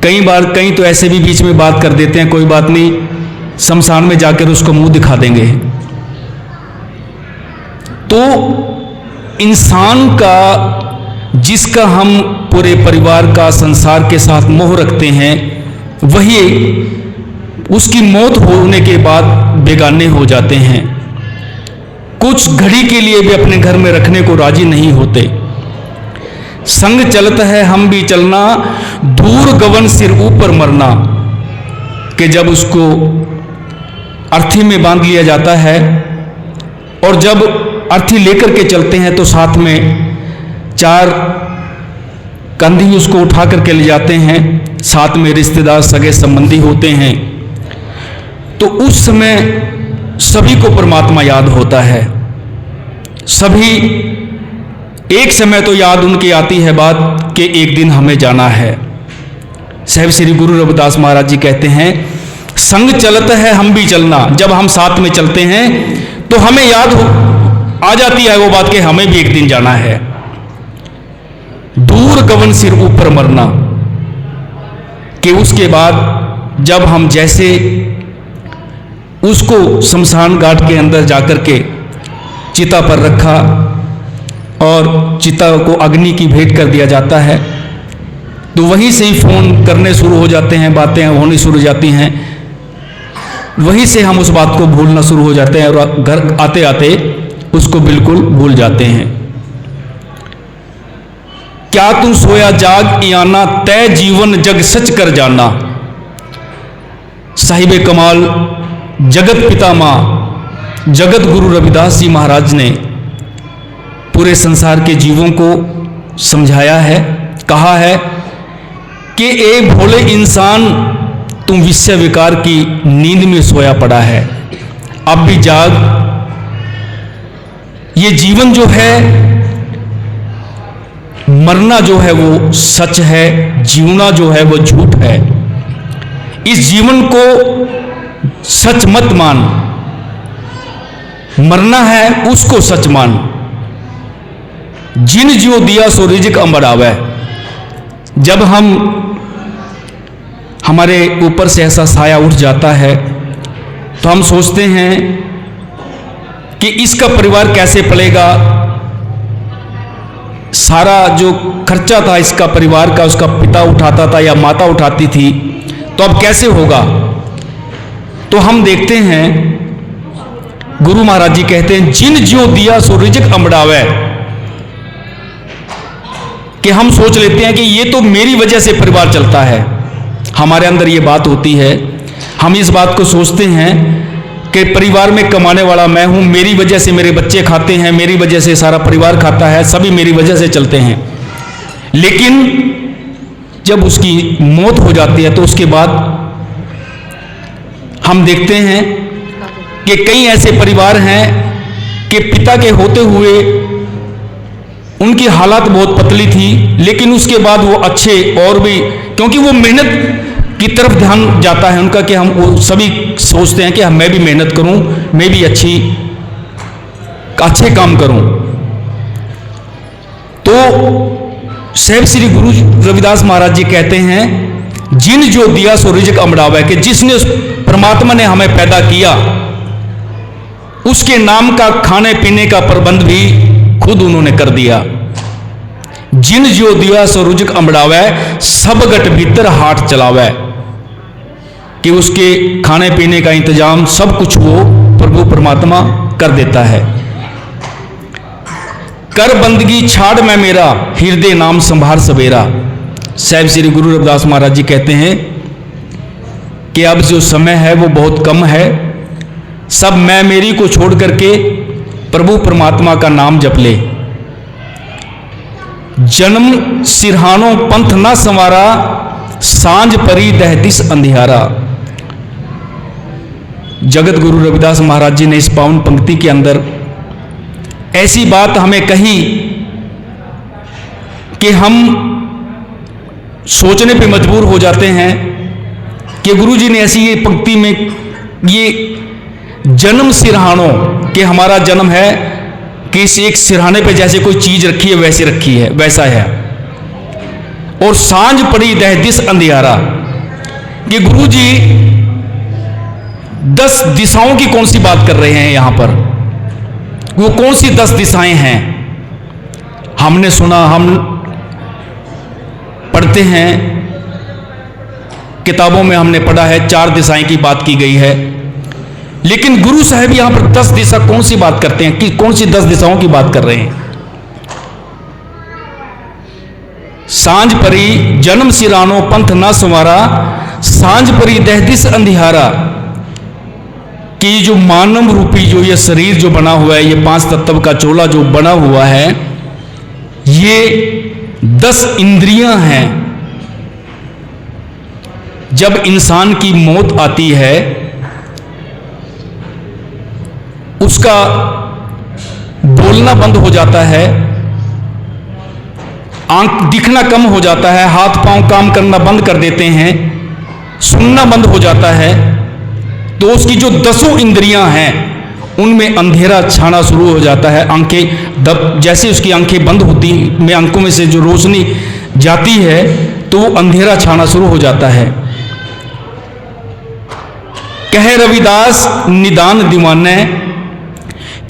कई तो ऐसे भी बीच में बात कर देते हैं, कोई बात नहीं, शमशान में जाकर उसको मुंह दिखा देंगे। तो इंसान का जिसका हम पूरे परिवार का संसार के साथ मोह रखते हैं वही उसकी मौत होने के बाद बेगाने हो जाते हैं। कुछ घड़ी के लिए भी अपने घर में रखने को राजी नहीं होते। संग चलता है हम भी चलना दूर गवन सिर ऊपर मरना। कि जब उसको अर्थी में बांध लिया जाता है और जब अर्थी लेकर के चलते हैं तो साथ में 4 कंधी उसको उठा करके ले जाते हैं, साथ में रिश्तेदार सगे संबंधी होते हैं। तो उस समय सभी को परमात्मा याद होता है। सभी एक समय तो याद उनकी आती है बात कि एक दिन हमें जाना है। साहब श्री गुरु रविदास महाराज जी कहते हैं संग चलता है हम भी चलना। जब हम साथ में चलते हैं तो हमें याद आ जाती है वो बात कि हमें भी एक दिन जाना है। दूर गवन सिर ऊपर मरना कि उसके बाद जब हम जैसे उसको शमशान घाट के अंदर जाकर के चिता पर रखा और चिता को अग्नि की भेंट कर दिया जाता है तो वहीं से ही फ़ोन करने शुरू हो जाते हैं, बातें होनी शुरू हो जाती हैं। वहीं से हम उस बात को भूलना शुरू हो जाते हैं और घर आते आते उसको बिल्कुल भूल जाते हैं। क्या तुम सोया जाग इयाना तय जीवन जग सच कर जाना। साहिब कमाल जगत पितामह जगत गुरु रविदास जी महाराज ने पूरे संसार के जीवों को समझाया है, कहा है कि ए भोले इंसान तुम विषय विकार की नींद में सोया पड़ा है, अब भी जाग। ये जीवन जो है, मरना जो है वो सच है, जीना जो है वो झूठ है। इस जीवन को सच मत मान, मरना है उसको सच मान। जिन जियो दिया सो रिज़्क़ बढ़ावे। जब हमारे ऊपर से ऐसा साया उठ जाता है तो हम सोचते हैं कि इसका परिवार कैसे पलेगा, सारा जो खर्चा था इसका परिवार का उसका पिता उठाता था या माता उठाती थी, तो अब कैसे होगा। तो हम देखते हैं गुरु महाराज जी कहते हैं जिन ज्यों दिया सो रिज़्क़ बढ़ावे, कि हम सोच लेते हैं कि ये तो मेरी वजह से परिवार चलता है। हमारे अंदर ये बात होती है, हम इस बात को सोचते हैं कि परिवार में कमाने वाला मैं हूं, मेरी वजह से मेरे बच्चे खाते हैं, मेरी वजह से सारा परिवार खाता है, सभी मेरी वजह से चलते हैं। लेकिन जब उसकी मौत हो जाती है तो उसके बाद हम देखते हैं कि कई ऐसे परिवार हैं कि पिता के होते हुए उनकी हालात बहुत पतली थी, लेकिन उसके बाद वो अच्छे और भी, क्योंकि वो मेहनत की तरफ ध्यान जाता है उनका, कि हम वो सभी सोचते हैं कि मैं भी मेहनत करूं, मैं भी अच्छे काम करूं। तो साहिब श्री गुरु रविदास महाराज जी कहते हैं जिन जो दिया सो रिज़्क़ बढ़ावे, कि जिसने परमात्मा ने हमें पैदा किया उसके नाम का खाने पीने का प्रबंध भी खुद उन्होंने कर दिया। जिन जो दिया सो रिज़्क़ बढ़ावे, सब गट भीतर हाथ चलावे, कि उसके खाने पीने का इंतजाम सब कुछ वो प्रभु परमात्मा कर देता है। कर बंदगी छाड़ मैं मेरा, हृदय नाम संभार सवेरा। साहिब श्री गुरु रविदास महाराज जी कहते हैं कि अब जो समय है वो बहुत कम है, सब मैं मेरी को छोड़ करके प्रभु परमात्मा का नाम जप ले। जन्म सिरहानो पंथ ना संवारा, सांझ परी दह दिस अंधियारा। जगत गुरु रविदास महाराज जी ने इस पावन पंक्ति के अंदर ऐसी बात हमें कही कि हम सोचने पे मजबूर हो जाते हैं कि गुरु जी ने ऐसी ये पंक्ति में ये जन्म सिरहानो, कि हमारा जन्म है कि इस एक सिरहाने पे जैसे कोई चीज रखी है वैसे रखी है, वैसा है। और सांझ पड़ी दह दिस अंधियारा, कि गुरु जी 10 दिशाओं की कौन सी बात कर रहे हैं यहां पर, वो कौन सी 10 दिशाएं हैं। हमने सुना, हम पढ़ते हैं किताबों में हमने पढ़ा है 4 दिशाएं की बात की गई है, लेकिन गुरु साहब यहां पर 10 दिशा कौन सी बात करते हैं, कि कौन सी 10 दिशाओं की बात कर रहे हैं। सांझ परी जन्म सिरानो पंथ ना संवारा, सांझ परी दह दिस अंधियारा, कि जो मानव रूपी जो ये शरीर जो बना हुआ है, ये 5 तत्व का चोला जो बना हुआ है, ये 10 इंद्रियां हैं। जब इंसान की मौत आती है उसका बोलना बंद हो जाता है, आंख दिखना कम हो जाता है, हाथ पांव काम करना बंद कर देते हैं, सुनना बंद हो जाता है। तो उसकी जो 10 इंद्रियां हैं उनमें अंधेरा छाना शुरू हो जाता है। आंखें जैसे उसकी आंखें बंद होती में आंखों में से जो रोशनी जाती है तो वो अंधेरा छाना शुरू हो जाता है। कहे रविदास निदान दीवाने,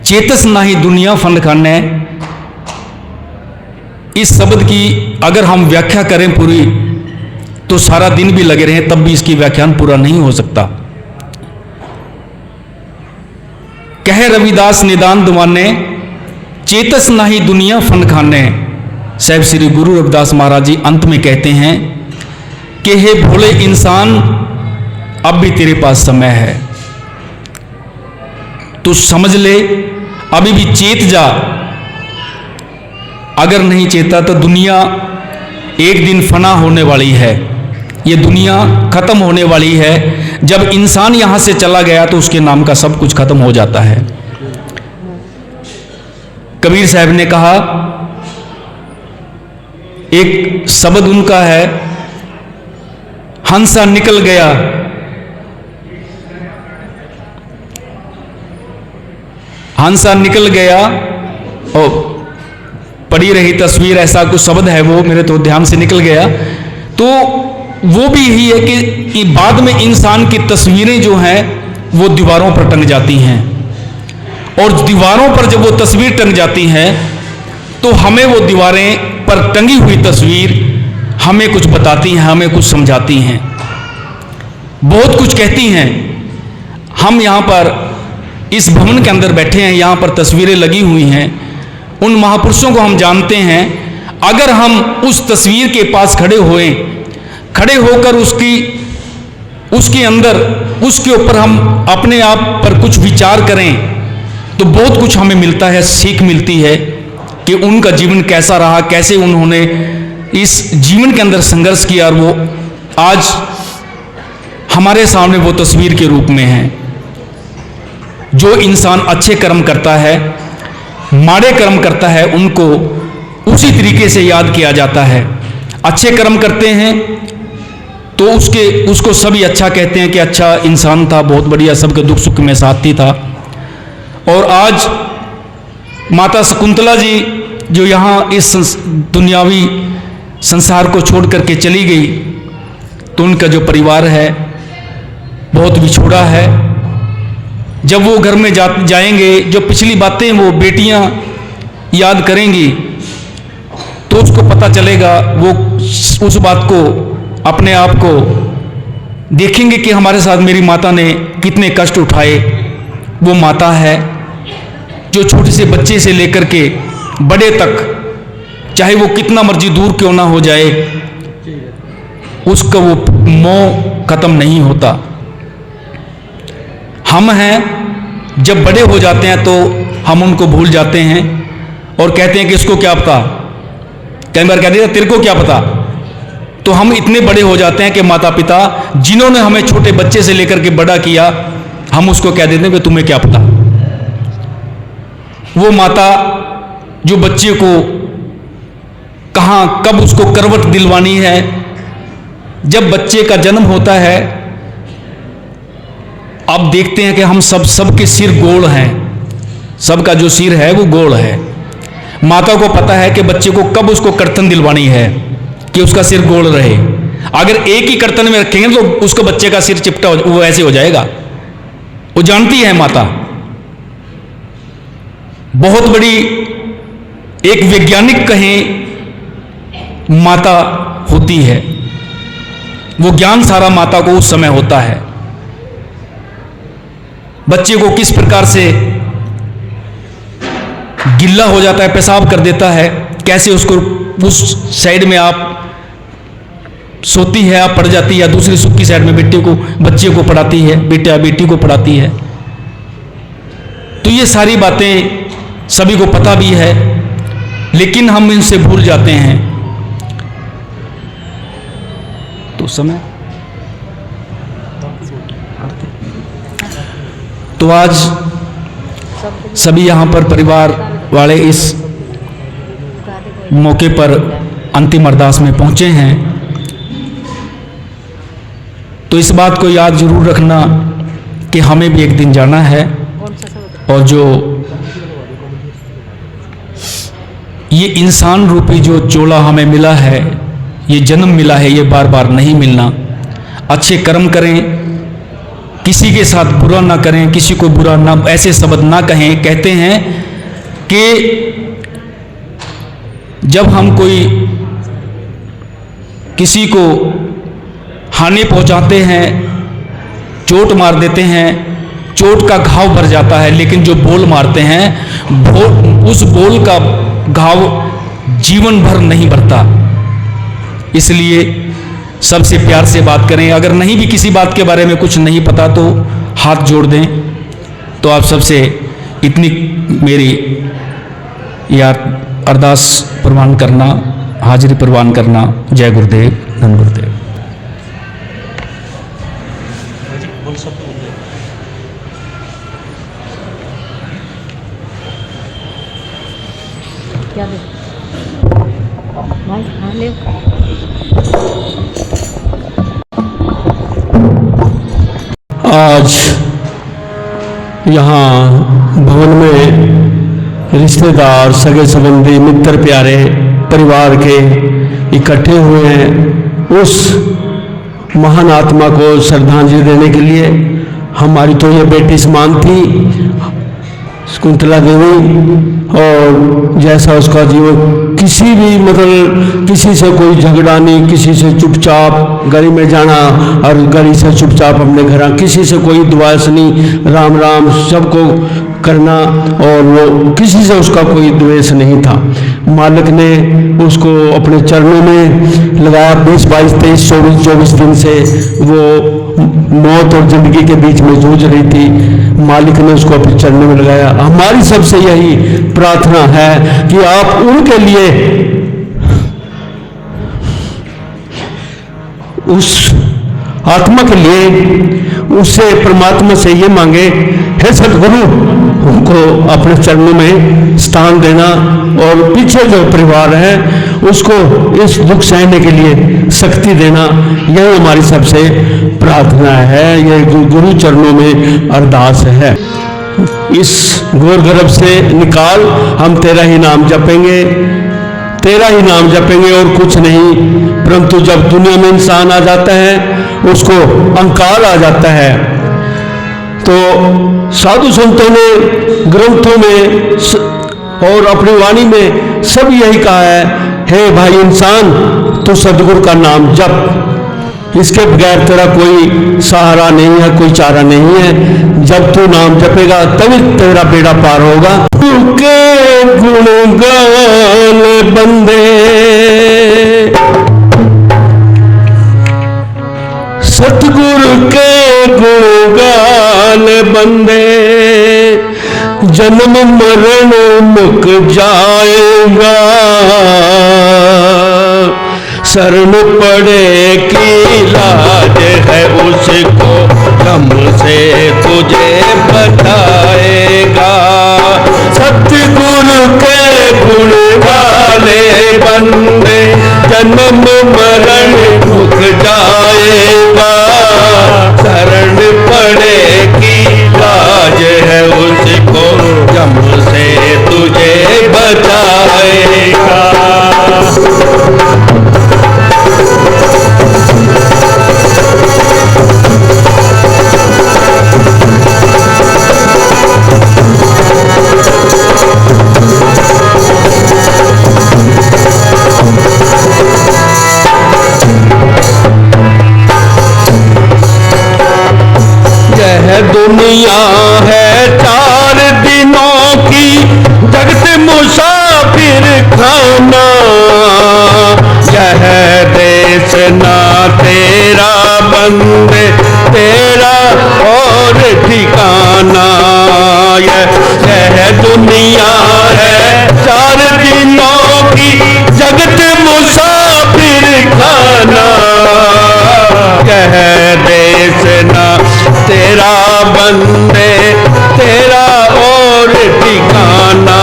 चेतस नाही दुनिया फन खाने। इस शब्द की अगर हम व्याख्या करें पूरी तो सारा दिन भी लगे रहें तब भी इसकी व्याख्यान पूरा नहीं हो सकता। कहे रविदास निदान दीवाने, चेतस नाही दुनिया फन खाने। साहिब श्री गुरु रविदास महाराज जी अंत में कहते हैं कि हे भोले इंसान, अब भी तेरे पास समय है, तू समझ ले, अभी भी चेत जा। अगर नहीं चेता तो दुनिया एक दिन फना होने वाली है, ये दुनिया खत्म होने वाली है। जब इंसान यहां से चला गया तो उसके नाम का सब कुछ खत्म हो जाता है। कबीर साहब ने कहा, एक शब्द उनका है, हंसा निकल गया, हंसा निकल गया और पड़ी रही तस्वीर, ऐसा कुछ शब्द है वो मेरे तो ध्यान से निकल गया। तो वो भी यही है कि बाद में इंसान की तस्वीरें जो हैं वो दीवारों पर टंग जाती हैं, और दीवारों पर जब वो तस्वीर टंग जाती है तो हमें वो दीवारें पर टंगी हुई तस्वीर हमें कुछ बताती हैं, हमें कुछ समझाती हैं, बहुत कुछ कहती हैं। हम यहाँ पर इस भवन के अंदर बैठे हैं, यहाँ पर तस्वीरें लगी हुई हैं, उन महापुरुषों को हम जानते हैं। अगर हम उस तस्वीर के पास खड़े होकर उसके अंदर उसके ऊपर हम अपने आप पर कुछ विचार करें तो बहुत कुछ हमें मिलता है, सीख मिलती है कि उनका जीवन कैसा रहा, कैसे उन्होंने इस जीवन के अंदर संघर्ष किया, और वो आज हमारे सामने वो तस्वीर के रूप में है। जो इंसान अच्छे कर्म करता है, माड़े कर्म करता है, उनको उसी तरीके से याद किया जाता है। अच्छे कर्म करते हैं तो उसको सभी अच्छा कहते हैं कि अच्छा इंसान था, बहुत बढ़िया, सबके दुख सुख में साथी था। और आज माता शकुंतला जी जो यहाँ इस दुनियावी संसार को छोड़ करके चली गई, तो उनका जो परिवार है बहुत बिछोड़ा है। जब वो घर में जाएंगे, जो पिछली बातें वो बेटियां याद करेंगी, तो उसको पता चलेगा, वो उस बात को अपने आप को देखेंगे कि हमारे साथ मेरी माता ने कितने कष्ट उठाए। वो माता है जो छोटे से बच्चे से लेकर के बड़े तक, चाहे वो कितना मर्जी दूर क्यों ना हो जाए, उसका वो मोह खत्म नहीं होता। हम हैं, जब बड़े हो जाते हैं तो हम उनको भूल जाते हैं और कहते हैं कि इसको क्या पता, कई बार कहते हैं तेरे को क्या पता। तो हम इतने बड़े हो जाते हैं कि माता पिता जिन्होंने हमें छोटे बच्चे से लेकर के बड़ा किया, हम उसको कह देते हैं कि तुम्हें क्या पता। वो माता जो बच्चे को कहाँ कब उसको करवट दिलवानी है, जब बच्चे का जन्म होता है, अब देखते हैं कि हम सबके सिर गोल हैं, सबका जो सिर है वो गोल है। माता को पता है कि बच्चे को कब उसको कर्तन दिलवानी है कि उसका सिर गोल रहे। अगर एक ही कर्तन में रखेंगे तो उसको बच्चे का सिर चिपटा वो ऐसे हो जाएगा। वो जानती है माता, बहुत बड़ी एक वैज्ञानिक कहें माता होती है। वो ज्ञान सारा माता को उस समय होता है। बच्चे को किस प्रकार से गिल्ला हो जाता है, पेशाब कर देता है, कैसे उसको उस साइड में आप सोती है, आप पड़ जाती है, या दूसरी सुखी साइड में बच्चे को पढ़ाती है, बेटा बेटी को पढ़ाती है। तो ये सारी बातें सभी को पता भी है, लेकिन हम इनसे भूल जाते हैं। तो समय तो आज सभी यहाँ पर परिवार वाले इस मौके पर अंतिम अरदास में पहुँचे हैं। तो इस बात को याद जरूर रखना कि हमें भी एक दिन जाना है, और जो ये इंसान रूपी जो चोला हमें मिला है, ये जन्म मिला है, ये बार बार नहीं मिलना। अच्छे कर्म करें, किसी के साथ बुरा ना करें, किसी को बुरा ना, ऐसे शब्द ना कहें। कहते हैं कि जब हम कोई किसी को हानि पहुंचाते हैं, चोट मार देते हैं, चोट का घाव भर जाता है, लेकिन जो बोल मारते हैं, उस बोल का घाव जीवन भर नहीं भरता। इसलिए सबसे प्यार से बात करें। अगर नहीं भी किसी बात के बारे में कुछ नहीं पता तो हाथ जोड़ दें। तो आप सबसे इतनी मेरी यार अरदास प्रवान करना, हाजिरी प्रवान करना। जय गुरुदेव, धन गुरुदेव। क्या दे भाई, हाँ ले। आज यहाँ भवन में रिश्तेदार, सगे संबंधी, मित्र प्यारे परिवार के इकट्ठे हुए हैं उस महान आत्मा को श्रद्धांजलि देने के लिए। हमारी तो ये बेटी समान थी शकुंतला देवी, और जैसा उसका जीवन, किसी भी मतलब किसी से कोई झगड़ा नहीं, किसी से चुपचाप गली में जाना और गली से चुपचाप अपने घर, किसी से कोई द्वेष नहीं, राम राम सबको करना, और वो किसी से उसका कोई द्वेष नहीं था। मालिक ने उसको अपने चरणों में लगाया। 20, 22, 23, 24 दिन से वो मौत और जिंदगी के बीच में जूझ रही थी। मालिक ने उसको अपने चरणों में लगाया। हमारी सबसे यही प्रार्थना है कि आप उनके लिए उस आत्मा के लिए उससे, परमात्मा से ये मांगे, हे सदगुरु उनको अपने चरणों में स्थान देना, और पीछे जो परिवार है उसको इस दुख सहने के लिए शक्ति देना। यही हमारी सबसे प्रार्थना है, ये गुरु चरणों में अरदास है। इस घोर गर्भ से निकाल, हम तेरा ही नाम जपेंगे, तेरा ही नाम जपेंगे और कुछ नहीं। परंतु जब दुनिया में इंसान आ जाता है, उसको अहंकार आ जाता है, तो साधु संतों ने ग्रंथों में और अपनी वाणी में सब यही कहा है, हे भाई इंसान, तू सदगुरु का नाम जप, इसके बगैर तेरा कोई सहारा नहीं है, कोई चारा नहीं है। जब तू नाम जपेगा तभी तेरा बेड़ा पार होगा। के गुण गान बंदे, सतगुरु के गुण गान बंदे, जन्म मरण मुक जाएगा, शरण पड़े की लाज है उसको, गम से तुझे बचाएगा। सतगुरु के गुण वाले बंदे, जन्म मरण मुक जाएगा, शरण पड़े की लाज है उसको, गम से तुझे बचाएगा। दुनिया है 4 दिनों की, जगत मुसाफिर खाना, यह देश ना तेरा बंदे, तेरा और ठिकाना। यह दुनिया है 4 दिनों की, जगत मुसाफिर खाना, यह देश ना तेरा बंदे, तेरा और ठिकाना।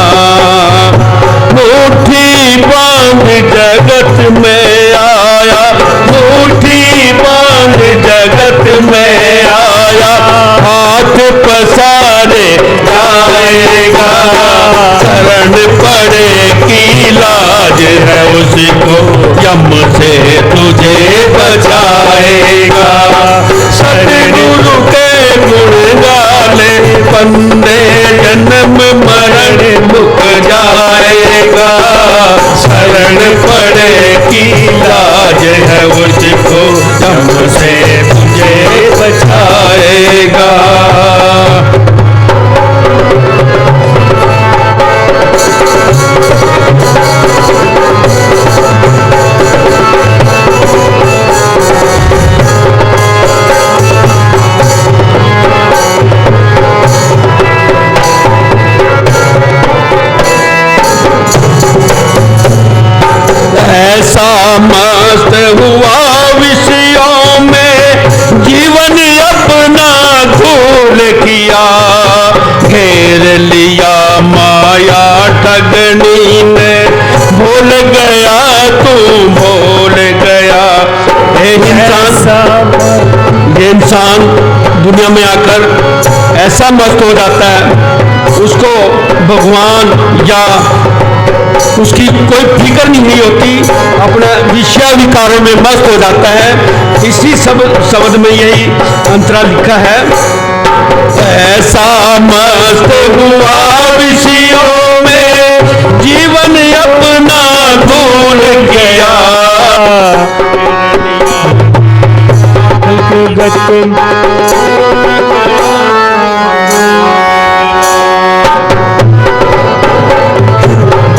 मुट्ठी बांध जगत में आया, मुट्ठी बांध जगत में आया, हाथ पसारे जाएगा, शरण पड़े की लाज है उसको, यम से तुझे बचाएगा। सतगुरु के गुण गाले बंदे, जन्म मरण मुक जाएगा, शरण पड़े की लाज है उसको, यम से तुझे बचाएगा। ऐसा मस्त हुआ विषयों में, जीवन अपना भूल किया, घेर लिया माया ठगनी ने, भूल गया। ये इंसान दुनिया में आकर ऐसा मस्त हो जाता है, उसको भगवान या उसकी कोई फिक्र नहीं होती, अपना विषय विकारों में मस्त हो जाता है। इसी शब्द में यही अंतरा लिखा है, ऐसा मस्त हुआ विषयों में जीवन अपना भूल गया।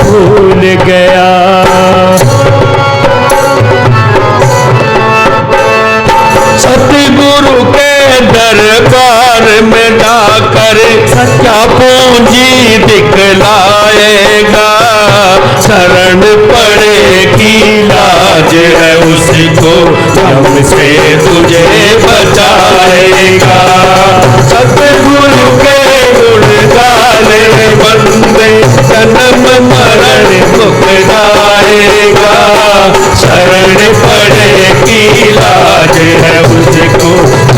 भूल गया। सतगुरु के दरबार में जाकर क्या पूंजी दिखलाएगा, शरण पड़ेगी लाज है उसको, हमसे तुझे बचाएगा। सतगुरु के गुण गाने बंदे जन्म मरण मुक जाएगा, शरण पड़ेगी लाज है उसको,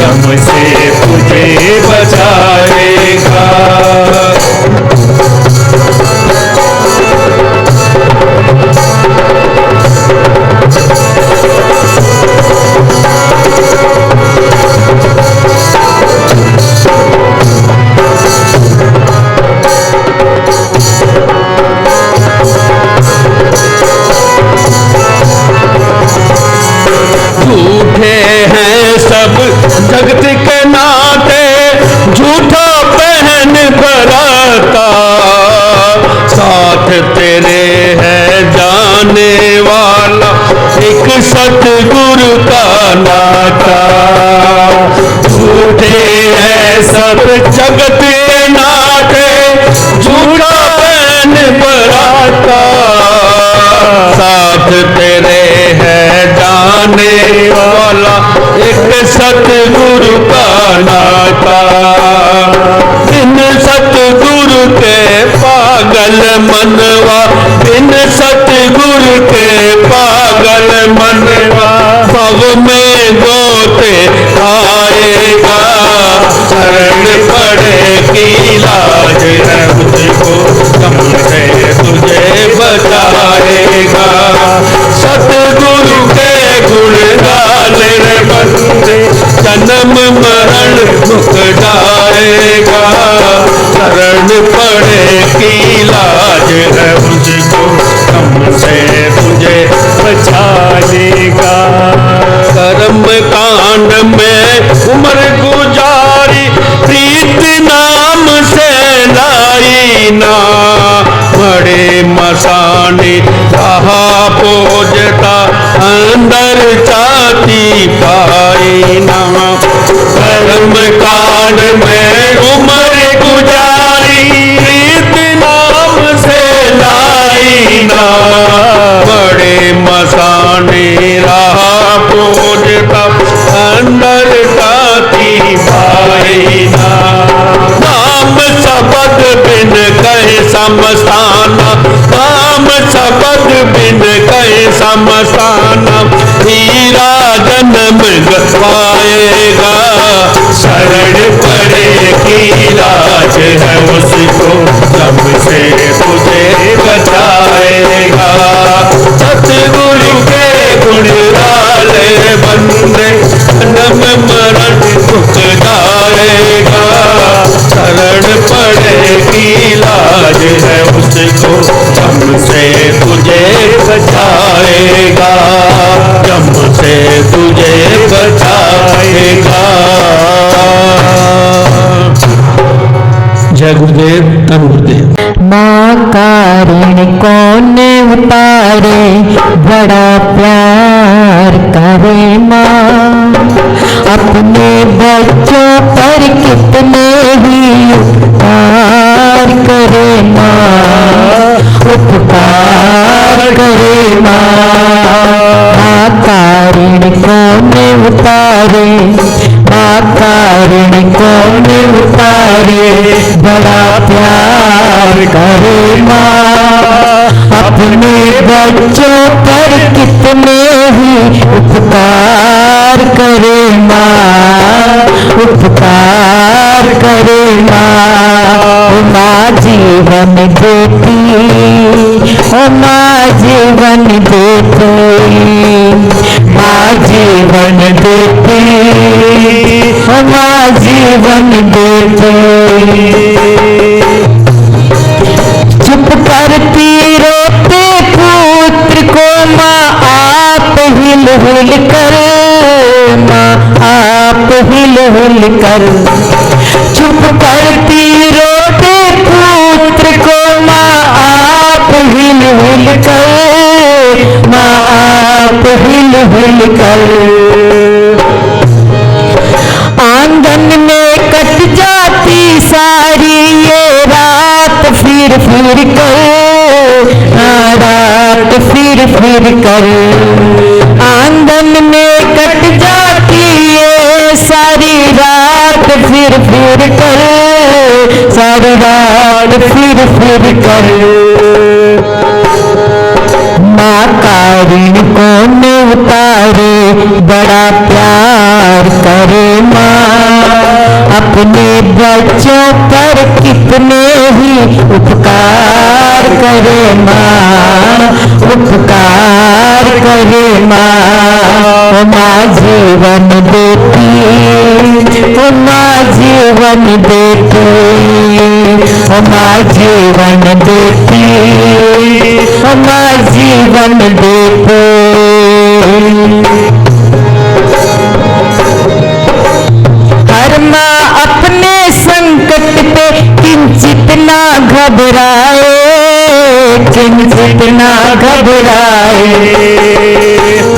हमसे तुझे बचाएगा। झूठे हैं सब जगत के नाते, झूठा पहन बराता, साथ तेरे है जाने वाला एक सतगुरु का नाता। झूठे हैं सब जगत के नाते, झूठा पहन बराता, साथ तेरे है जाने वाला एक सतगुरु का नाता। बिन सतगुरु के पागल मनवा, बिन सतगुरु के पागल मनवा, भव में गोते आएगा, शरण पड़ेगी लाज है उसको, हमसे तुझे बचाएगा। सतगुरु के गुण गाने बंदे जन्म मरण मुक जाएगा, शरण पड़ेगी लाज है उसको, हमसे तुझे बचाएगा। कर्म कांड में उम्र गुजारी, प्रीत नाम से लाई ना, बड़े मसाने कहा पोजता, अंदर चाहती पाई ना। कर्म कांड में उम्र गुजारी, प्रीत नाम से लाई ना, बड़े मसाने रहा पोजता, अंदर चाहती पाई ना। नाम शब्द बिन कहे समस्ताना, नाम शब्द बिन कहे समस्ताना, हीरा जन्म गवाएगा, शरण पड़ेगी लाज है उसको, सबसे तुझे बचाएगा। सतगुरु के गुण गाले बंदे जन्म मरण मुक जाएगा, शरण पड़ेगी लाज है उसको, हमसे तुझे बचाएगा, हमसे तुझे बचाएगा। जय गुरुदेव, धन गुरुदेव। माँ का ऋण कौन उतारे, बड़ा प्यार करे माँ, अपने बच्चों पर कितने ही उपकार करे माँ, उपकार करे माँ। माँ का ऋण कौन उतारे, माँ का ऋण कौन उतारे, बड़ा प्यार करे माँ, अपने बच्चों पर कितने ही उपकार करे माँ, उपकार करे माँ। ओ माँ जीवन देती, ओ माँ जीवन देती, माँ जीवन देती, ओ माँ जीवन देती। चुप करती रोते पुत्र को माँ आप हिल हिल कर, माँ आप हिल हिल कर। चुप करती रोते पुत्र को माँ आप हिल हिल कर, माँ आप हिल हिल कर। आंगन में कट जाती सारी ये रात फिर फिर कर, रात फिर फिर कर। आंगन में कट जाती ये सारी रात फिर फिर कर, सारी रात फिर फिर कर। माँ का ऋण कौन उतारे, बड़ा प्यार करे माँ। अपने बच्चों पर कितने ही उपकार करे माँ, उपकार करे माँ। ओ माँ जीवन देती, ओ माँ जीवन देती, ओ माँ जीवन देती, ओ माँ जीवन देती। हर माँ अपने संकट पे किंचित ना घबराए, किंचित ना घबराए।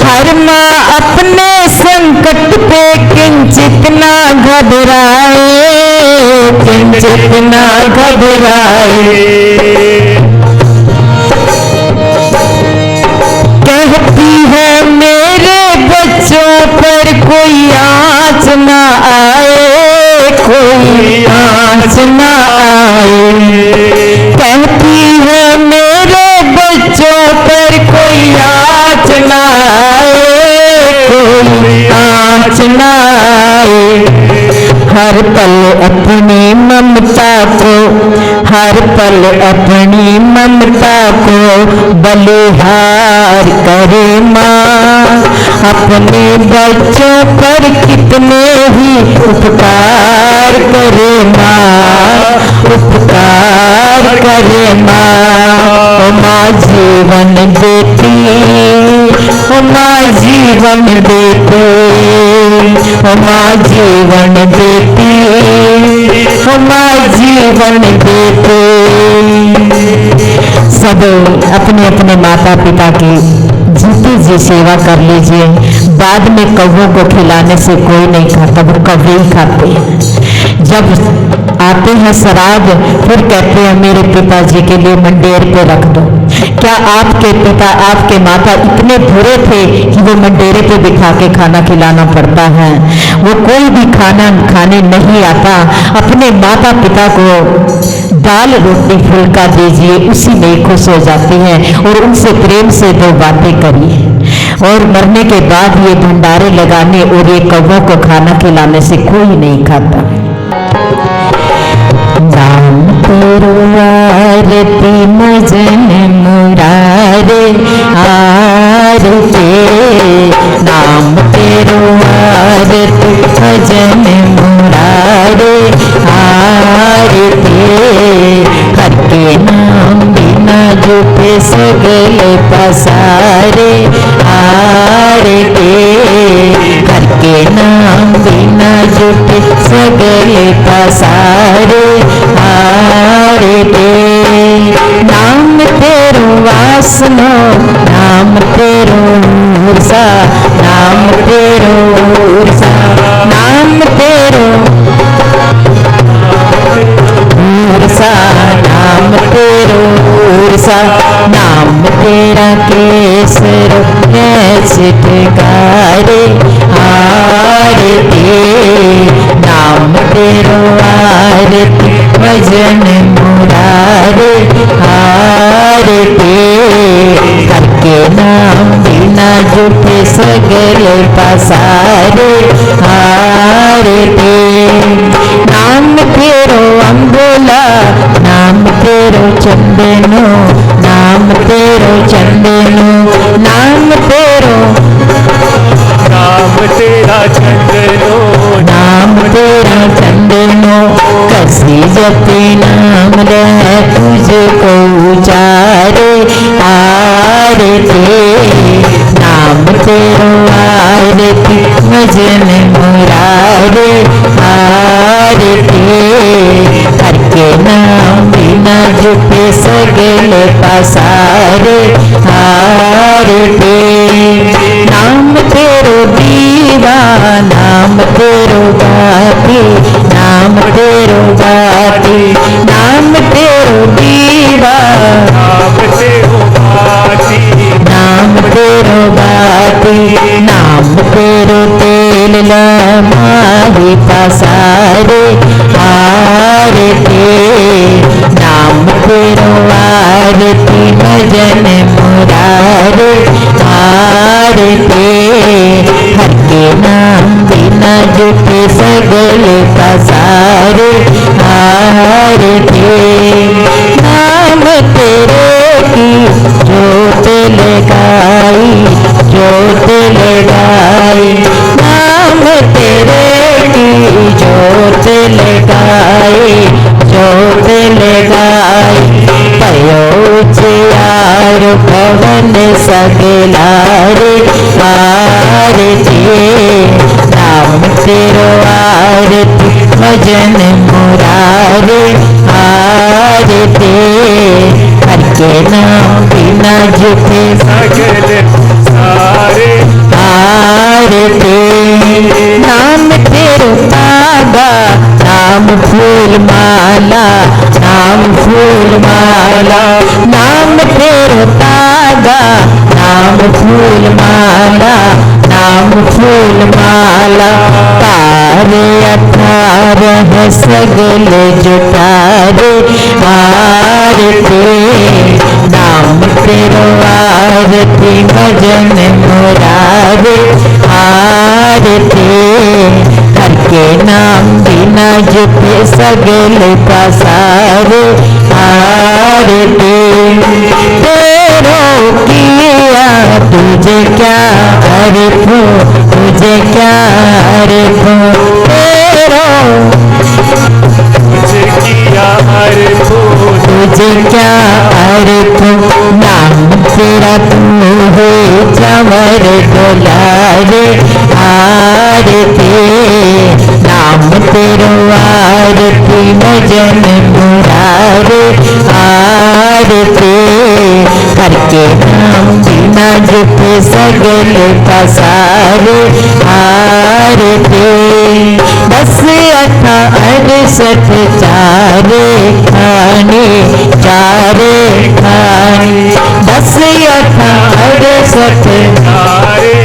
हर माँ अपने संकट पे किंचित ना घबराए, किंचित ना घबराए। कहती है मेरे बच्चों पर कोई आँच ना आए, कोई आँच ना आए। कहती है मेरे बच्चों पर कोई आँच ना आए, कोई आँच ना आए। हर पल अपनी ममता को, हर पल अपनी ममता को बलिहार करे माँ। अपने बच्चों पर कितने ही उपकार करे माँ, उपकार करे माँ। ओ माँ जीवन देती, ओ माँ जीवन देती, ओ माँ जीवन देती, ओ माँ जीवन देती। सब अपने अपने माता पिता की जीती जी सेवा कर लीजिए। बाद में कौवों को खिलाने से कोई नहीं खाता, वो कौवे ही खाते हैं। जब आते हैं श्राद्ध फिर कहते हैं मेरे पिताजी के लिए मंडेर पे रख दो। क्या आपके पिता आपके माता इतने बुरे थे कि वो मंडेरे पे बिठा के खाना खिलाना पड़ता है? वो कोई भी खाना खाने नहीं आता। अपने माता पिता को दाल रोटी फुल्का दीजिए, उसी में खुश हो जाती हैं। और उनसे प्रेम से दो बातें करिए। और मरने के बाद ये भंडारे लगाने और ये कौवों को खाना खिलाने से कोई नहीं खाता। नाम तेरो आरती मजन मुरारे आरती, नाम तेरो आरती भजन मुरारे आरती। हर के नाम बिना जुटे सगले पसारे आरती। हर के नाम बिना जुटे सगले पसारे आरती। नाम तेरो वासनो, नाम तेरो ऊर्जा, नाम तेरो ऊर्जा, नाम तेरो ऊर्जा, नाम तेरो ऊर्जा। नाम तेरा केसर छिटकारे आरती। नाम तेरो आरती भजन मुरारे आरती। करके नाम बिना जुटे सगले पसारे हारते। नाम तेरो अम्बोला नाम तेरो चंदनो नाम तेरो चंदनो नाम तेरो नाम तेरा चंदनो नाम तेरा चंदनो कसी जपे नाम रह तुझको उचारे आरती। नाम तेरो आरती भजन मुरारे आरती। करके नाम बिना जुटे सगले पसारे आरती। नाम तेरो दीवा नाम तेरो गाती नाम तेरो गाती नाम तेरो दीवा नाम तेरो बाती नाम तेरो गाती नाम तेरो तेल लमाही पसारे आरती। नाम तेरो आरती भजन मुरारे आरती। हर के नाम बिना जुटे सगले पसारे आरती। नाम तेरे की जोत लगाई जोत लगाई नाम तेरे की जोत लगाई जोत लगाई। पयोचियार भवन सगलारे आरती। नाम तेरो आरती भजन मुरारे आरती। करके नाम बिना जुटे सगले सारे आरती। नाम तेरो तागा नाम फूल माला नाम फूल माला नाम तेरो तागा नाम फूल माला नाम फूल माला। तारे 18 सगले जुटारे आरती। नाम तेरो आरती भजन मुरारे आरती। करके नाम बिना जुटे सगले पसारे आरती। तेरो किया तुझे क्या अर्थ तुझे क्या अर्थ तेरो तुझे किया हर फूल तुझे क्या अर्थ। नाम तेरा तू हो चवर डोलारे आरती। नाम तेरो आरती भजन मुरारे आरती। करके नाम बिना जुटे सगले पसारे आरती। 10 68 चारे खाने 10 68 सारे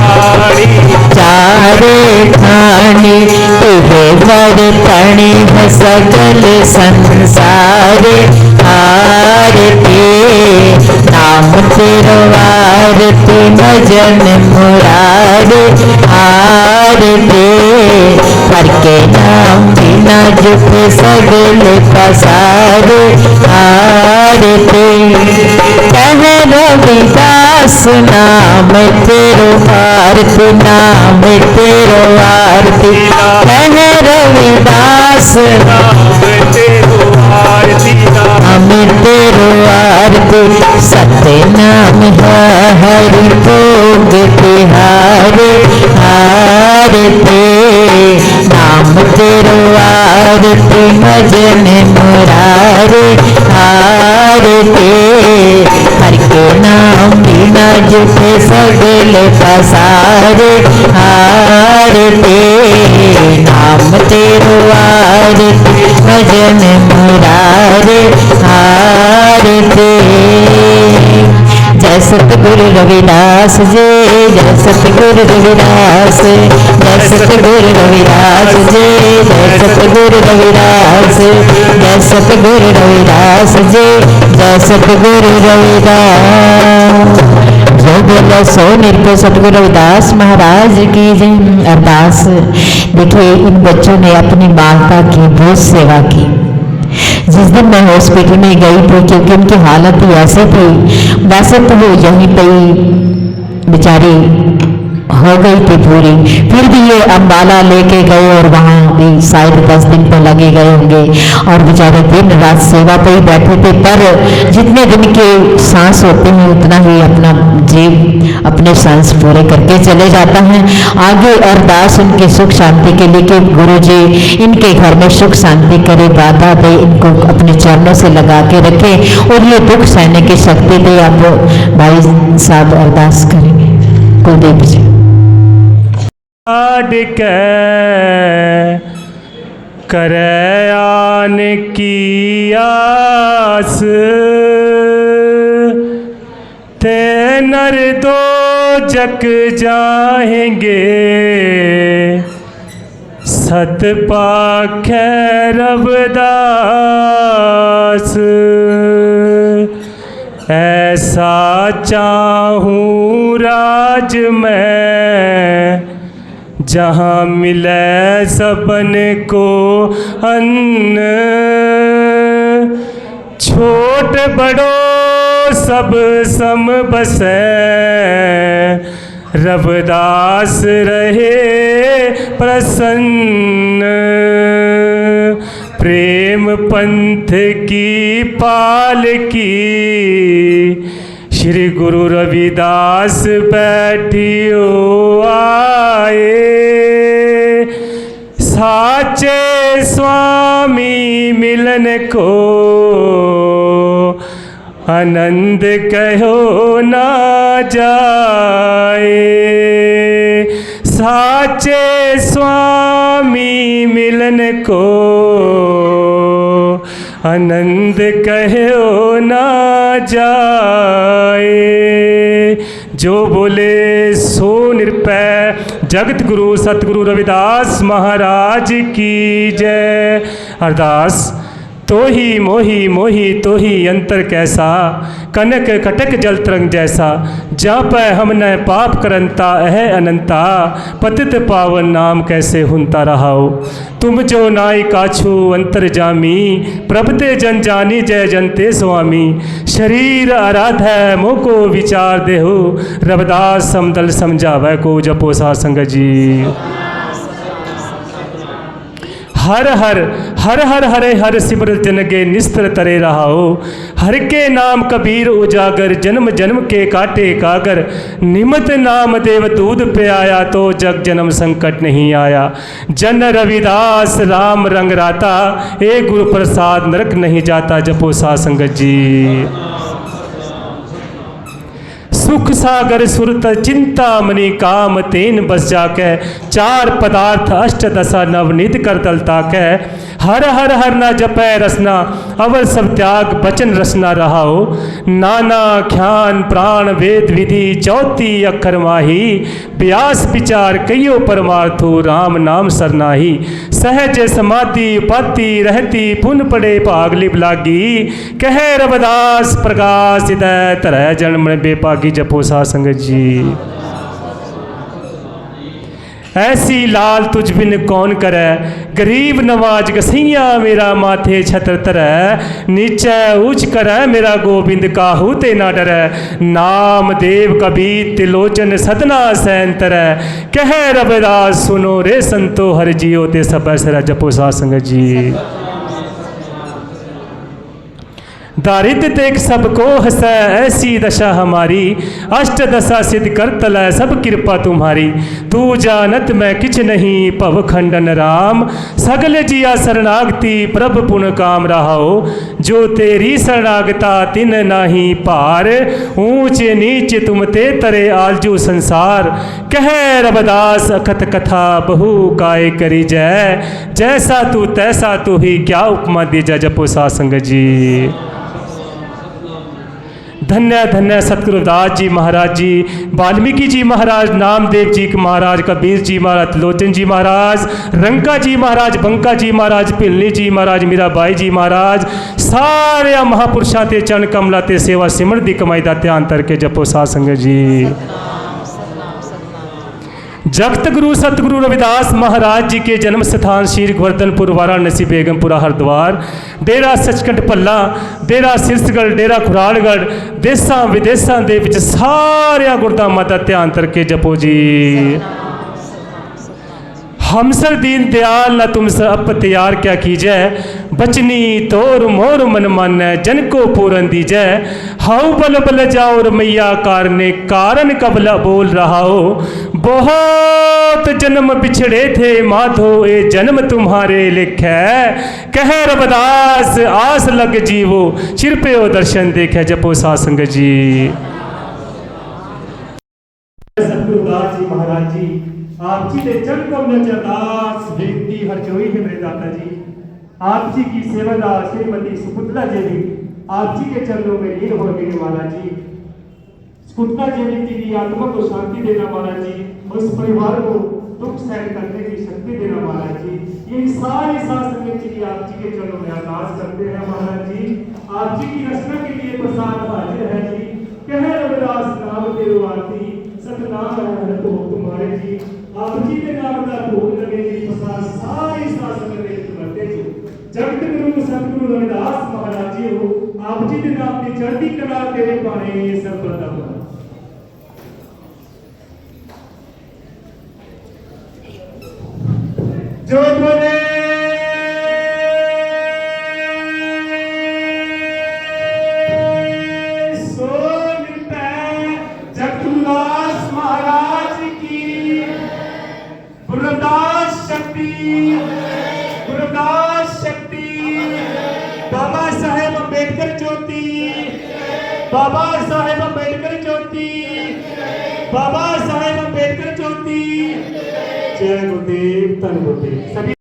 सारी चारे खाने तुझे बर्तने है सगल संसारे आरती। नाम तेरो आरती भजन मुरारे आरती। करके नाम बिना जुटे सगले पसारे आरती। कह रविदास नाम तेरो आरती नाम तेरो आरती। कह रविदास नाम तेरो आरती नाम तेरो आरती। सत्य नाम है हरि भोग तिहारे आरती। नाम तेरो आरती भजन मुरारे आरती। करके नाम बिना जुटे सगले पसारे आरती। नाम तेरो आरती भजन मुरारे आरती। जय सतगुरु रविदास जी जय सतगुरु रविदास जय सतगुरु रविदास जी जय सतगुरु रविदास जय सतगुरु रविदास जी जय सतगुरु रविदास। बोले सो निरपय सतगुरु रविदास महाराज की जय। अरदास। देखिए इन बच्चों ने अपनी माता की बहुत सेवा की। जिस दिन मैं हॉस्पिटल में गई थी, क्योंकि उनकी हालत ही ऐसे थी, वैसे तो वो यहीं पे बेचारी हो गई थी पूरी, फिर भी ये अम्बाला लेके गए और वहाँ भी शायद 10 दिन पे लगे गए होंगे और बेचारे दिन रात सेवा पे ही बैठे थे। पर जितने दिन के सांस होते हैं उतना ही अपना जीव अपने सांस पूरे करके चले जाता है। आगे अरदास उनकी सुख शांति के लिए कि गुरु जी इनके घर में सुख शांति करे, बाधा दे, इनको अपने चरणों से लगा के रखे और ये दुख सहने की शक्ति दे। आप भाई साहब अरदास करेंगे। कुलदीप जी। आड़ के करे आन की आस, ते नर दो जग जाएंगे, सत पाखे रविदास। ऐसा चाहूँ राज में, जहाँ मिले सबन को अन्न, छोट बड़ो सब सम बसे, रविदास रहे प्रसन्न। प्रेम पंथ की पाल की, श्री गुरु रविदास बैठियो आए, साचे स्वामी मिलन को, आनंद कहो ना जाए। साचे स्वामी मिलन को, आनंद कहो ना जाए। जो बोले सो निरपय जगत गुरु सतगुरु रविदास महाराज की जय। अरदास। तो ही मोही मोही तो ही अंतर कैसा, कनक कटक जल तरंग जैसा, जा पै हमने पाप करंता अह अनंता, पतित पावन नाम कैसे हुनता रहाओ। तुम जो नाई काछू अंतर जामी, प्रभते जन जानी जय जनते स्वामी। शरीर आराध है मोह को विचार देहु, रविदास समदल समझावै को जपो सा संग जी। हर हर हर हर हरे हर सिमरत जन के निस्तर तरे रहाओ। हर के नाम कबीर उजागर, जन्म जन्म के काटे कागर। निमत नाम देव दूध पे आया, तो जग जन्म संकट नहीं आया। जन रविदास राम रंग राता, ए गुरु प्रसाद नरक नहीं जाता जपो सा संगत जी। सुख सागर सुरत चिंता मनी काम, तेन बस जाके चार पदार्थ अष्ट दशा नवनीत कर दलता के। हर हर हर ना जपै रसना, अवर सब त्याग बचन रसना रहाओ। नाना ख्यान प्राण वेद विधि, चौथी अक्षर माही। व्यास विचार कईयो परमार्थो, राम नाम सरनाही। सहज समाधि उपाधि रहती, पुन पड़े भाग लिप लागी। कहे रविदास प्रकाश हृदय, तरह जन्म बेपागी जपो सा संगत जी। ऐसी लाल तुझ बिन कौन करे, गरीब नवाज गसैया मेरा माथे छत्र तरह। नीचे ऊंच करे मेरा गोविंद, काहू ते ना डरे। नाम देव कबीर तिलोचन सतना सैन तरह। कह रविदास सुनो रे संतो, हर जियो ते सब सरा जपो सा संगत जी। दारिद्र देख सबको हंसै, ऐसी दशा हमारी। अष्ट दशा सिद्ध कर तलै, सब कृपा तुम्हारी। तू जानत मैं किछ नहीं, भव खंडन राम। सगल जिया शरणागति, प्रभ पुन काम रहाओ। जो तेरी शरणागता तिन नाही पार, ऊंच नीच तुम ते तरे आलजू संसार। कह रविदास अखत कथा, बहु काय करी जय। जैसा तू तैसा तू ही, क्या उपमा दी जा जपो सा संगत जी। धन्य धन्य सतगुरु रविदास जी महाराज जी, वाल्मीकि जी महाराज, नामदेव जी महाराज, कबीर जी महाराज, लोचन जी महाराज, रंका जी महाराज, बंका जी महाराज, भिलनी जी महाराज, मीराबाई जी महाराज, सारे महापुरुषों के चरण कमला ते सेवा सिमरन की कमाई का ध्यान करके जपो साध संगत जी। जगत गुरु सतगुरु रविदास महाराज जी के जन्म स्थान श्री गोवर्धनपुर, वाराणसी, बेगमपुरा, हरिद्वार, डेरा सचखंड भल्ला, डेरा सिरसगढ़, डेरा खुरालगढ़, देशा विदेशों के विच सारे गुरधामां दा ध्यान करके जपो जी। हमसर दीन दयाल न तुम सब तैयार क्या कीजै, बचनी तोर मोर मन मानै, जन को पूरन दीजै। हाउ बल बल जाओ रमैया कारने, कारण कबला बोल रहा हो। बहुत जन्म बिछड़े थे माधो, ये जन्म तुम्हारे लिखे। कह रविदास आस लग जीवो, सिर पे ओ दर्शन देखे जपो साध संगत जी। सतगुरु दास जी महाराज जी, आप जी के चरण कमल च अरदास बेनती हर जोई है मेरे दाता जी। आप जी की सेवादार श्रीमती सुपुतला देवी आप जी के चरणों में लीन हो गए महाराज जी। सुपुतला देवी जी की आत्मा को शांति देना महाराज जी, उस परिवार को दुख सहन करने की शक्ति देना महाराज जी। ये सारी शासन जी आप जी के चरणों में अरदास करते हैं महाराज जी। आप जी की रचना के लिए प्रसाद हाजिर है जी। कह रविदास नाम तेरो आरती, सतनाम है तो तुम्हारे जी। आप जी के नाम का भोग लगे जी, प्रसाद सारी शासन में तुम्हारे जी। जगत गुरु सतगुरु रविदास महाराज जी हो, आप जी के नाम की चढ़ती कला तेरे पाने सर्वदा हो। जो बोले बाबा साहेब अम्बेडकर ज्योति, बाबा साहेब अम्बेडकर ज्योति, बाबा साहेब अम्बेडकर ज्योति। जय गुरुदेव, धन गुरुदेव। सभी